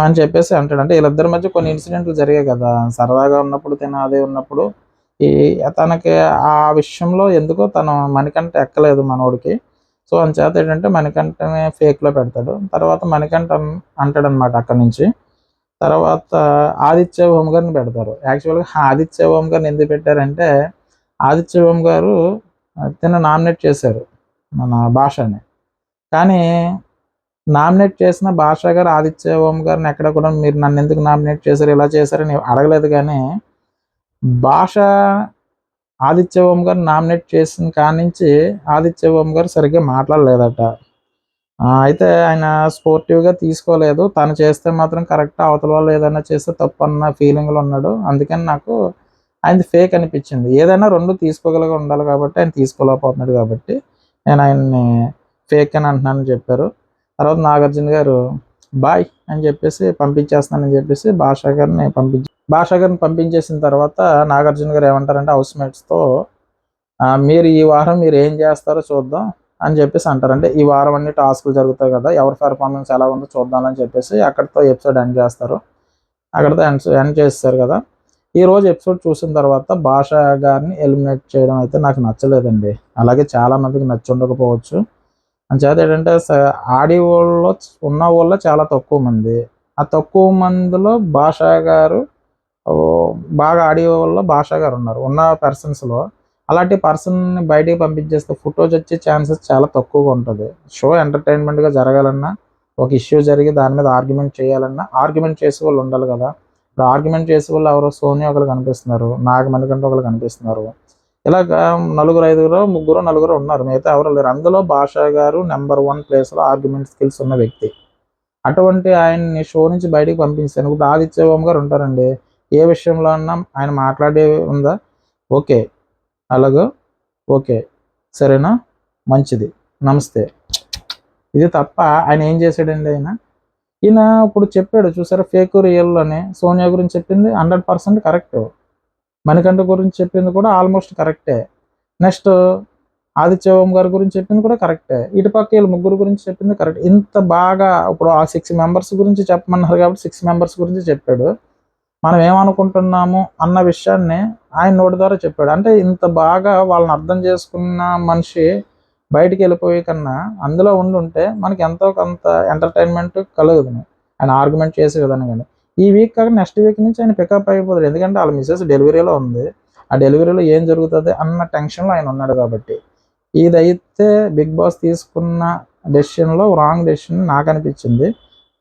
అని చెప్పేసి అంటాడు. అంటే వీళ్ళిద్దరి మధ్య కొన్ని ఇన్సిడెంట్లు జరిగాయి కదా, సరదాగా ఉన్నప్పుడు అదే ఉన్నప్పుడు తనకి ఆ విషయంలో ఎందుకో తను మణికంఠ ఎక్కలేదు మనోడికి. సో అంచేత ఏంటంటే మణికంఠని ఫేక్లో పెడతాడు. తర్వాత మణికంఠ అంటాడనమాట అక్కడి నుంచి. తర్వాత ఆదిత్య ఓం గారిని పెడతారు. యాక్చువల్గా ఆదిత్య ఓం గారిని ఎందుకు పెట్టారంటే ఆదిత్య ఓం గారు నామినేట్ చేశారు మన భాషని. కానీ నామినేట్ చేసిన భాష గారు ఆదిత్య ఓం గారిని ఎక్కడ కూడా మీరు నన్ను ఎందుకు నామినేట్ చేశారు, ఇలా చేశారని అడగలేదు. కానీ భాష ఆదిత్య ఓం గారు నామినేట్ చేసిన కాడి నుంచి ఆదిత్య ఓం గారు సరిగ్గా మాట్లాడలేదట. అయితే ఆయన స్పోర్టివ్గా తీసుకోలేదు. తను చేస్తే మాత్రం కరెక్ట్, అవతల వాళ్ళు ఏదైనా చేస్తే తప్పు అన్న ఫీలింగ్లో ఉన్నాడు. అందుకని నాకు ఆయనది ఫేక్ అనిపించింది. ఏదైనా 2 తీసుకోగలిగి ఉండాలి కాబట్టి ఆయన తీసుకోలేకపోతున్నాడు కాబట్టి నేను ఆయన్ని ఫేక్ అని అంటున్నానని చెప్పారు. తర్వాత నాగార్జున గారు బాయ్ అని చెప్పేసి పంపించేస్తున్నానని చెప్పేసి భాషా గారిని పంపించేసిన తర్వాత నాగార్జున గారు ఏమంటారంటే హౌస్ మేట్స్తో మీరు ఈ వారం మీరు ఏం చేస్తారో చూద్దాం అని చెప్పేసి అంటారు. అంటే ఈ వారం అన్ని టాస్కులు జరుగుతాయి కదా, ఎవరి పెర్ఫార్మెన్స్ ఎలా ఉందో చూద్దామని చెప్పేసి అక్కడితో ఎపిసోడ్ ఎండ్ చేస్తారు. అక్కడితో ఎండ్ చేస్తారు కదా. ఈరోజు ఎపిసోడ్ చూసిన తర్వాత భాష గారిని ఎలిమినేట్ చేయడం అయితే నాకు నచ్చలేదండి. అలాగే చాలామందికి నచ్చి ఉండకపోవచ్చు. అంచేత ఏంటంటే ఆడియోలో ఉన్న వాళ్ళు చాలా తక్కువ మంది. ఆ తక్కువ మందిలో భాష గారు బాగా ఆడియోలో భాష గారు ఉన్నారు ఉన్న పర్సన్స్లో. అలాంటి పర్సన్ని బయటికి పంపించేస్తే ఫుటేజ్ వచ్చే ఛాన్సెస్ చాలా తక్కువగా ఉంటుంది. షో ఎంటర్టైన్మెంట్గా జరగాలన్నా, ఒక ఇష్యూ జరిగి దాని మీద ఆర్గ్యుమెంట్ చేయాలన్నా ఆర్గ్యుమెంట్ చేసే వాళ్ళు ఉండాలి కదా. ఇప్పుడు ఆర్గ్యుమెంట్ చేసే వాళ్ళు ఎవరో సోనియా ఒకరు కనిపిస్తున్నారు, మణికంఠ ఒకరు కనిపిస్తున్నారు. ఇలాగ 4, 5, 3, 4 ఉన్నారు, మిగతా ఎవరు లేరు. అందులో భాష గారు నెంబర్ 1 ప్లేస్లో ఆర్గ్యుమెంట్ స్కిల్స్ ఉన్న వ్యక్తి. అటువంటి ఆయన్ని షో నుంచి బయటికి పంపించాను. ఇప్పుడు ఆదిత్య ఓం గారు ఉంటారండి, ఏ విషయంలో అన్నా ఆయన మాట్లాడే ఉందా, ఓకే అలాగో ఓకే సరేనా మంచిది నమస్తే, ఇది తప్ప ఆయన ఏం చేశాడండి? ఈయన ఇప్పుడు చెప్పాడు చూసారా ఫేక్ రియల్లోనే. సోనియా గురించి చెప్పింది 100% కరెక్ట్, మణికంఠ గురించి చెప్పింది కూడా ఆల్మోస్ట్ కరెక్టే, నెక్స్ట్ ఆదిత్య ఓం గారి గురించి చెప్పింది కూడా కరెక్టే, ఇటుపక్క వీళ్ళు ముగ్గురు గురించి చెప్పింది కరెక్ట్. ఇంత బాగా ఇప్పుడు ఆ 6 మెంబర్స్ గురించి చెప్పమన్నారు కాబట్టి 6 మెంబర్స్ గురించి చెప్పాడు. మనం ఏమనుకుంటున్నాము అన్న విషయాన్ని ఆయన నోటి ద్వారా చెప్పాడు. అంటే ఇంత బాగా వాళ్ళని అర్థం చేసుకున్న మనిషి బయటికి వెళ్ళిపోయే కన్నా అందులో ఉంటే మనకి ఎంతో కొంత ఎంటర్టైన్మెంట్ కలుగుతుంది. ఆయన ఆర్గ్యుమెంట్ చేసే విధానం కానీ ఈ వీక్ కాక నెక్స్ట్ వీక్ నుంచి ఆయన పికప్ అయిపోతాడు. ఎందుకంటే వాళ్ళ మిసెస్ డెలివరీలో ఉంది. ఆ డెలివరీలో ఏం జరుగుతుంది అన్న టెన్షన్లో ఆయన ఉన్నాడు. కాబట్టి ఇదైతే బిగ్ బాస్ తీసుకున్న డెసిషన్లో రాంగ్ డెసిషన్ నాకు అనిపించింది.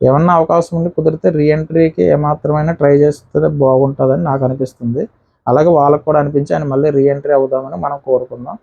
ఏమన్నా అవకాశం ఉండి కుదిరితే రీఎంట్రీకి ఏమాత్రమైనా ట్రై చేస్తే బాగుంటుందని నాకు అనిపిస్తుంది. అలాగే వాళ్ళకు కూడా అనిపించి ఆయన మళ్ళీ రీఎంట్రీ అవుదామని మనం కోరుకుందాం.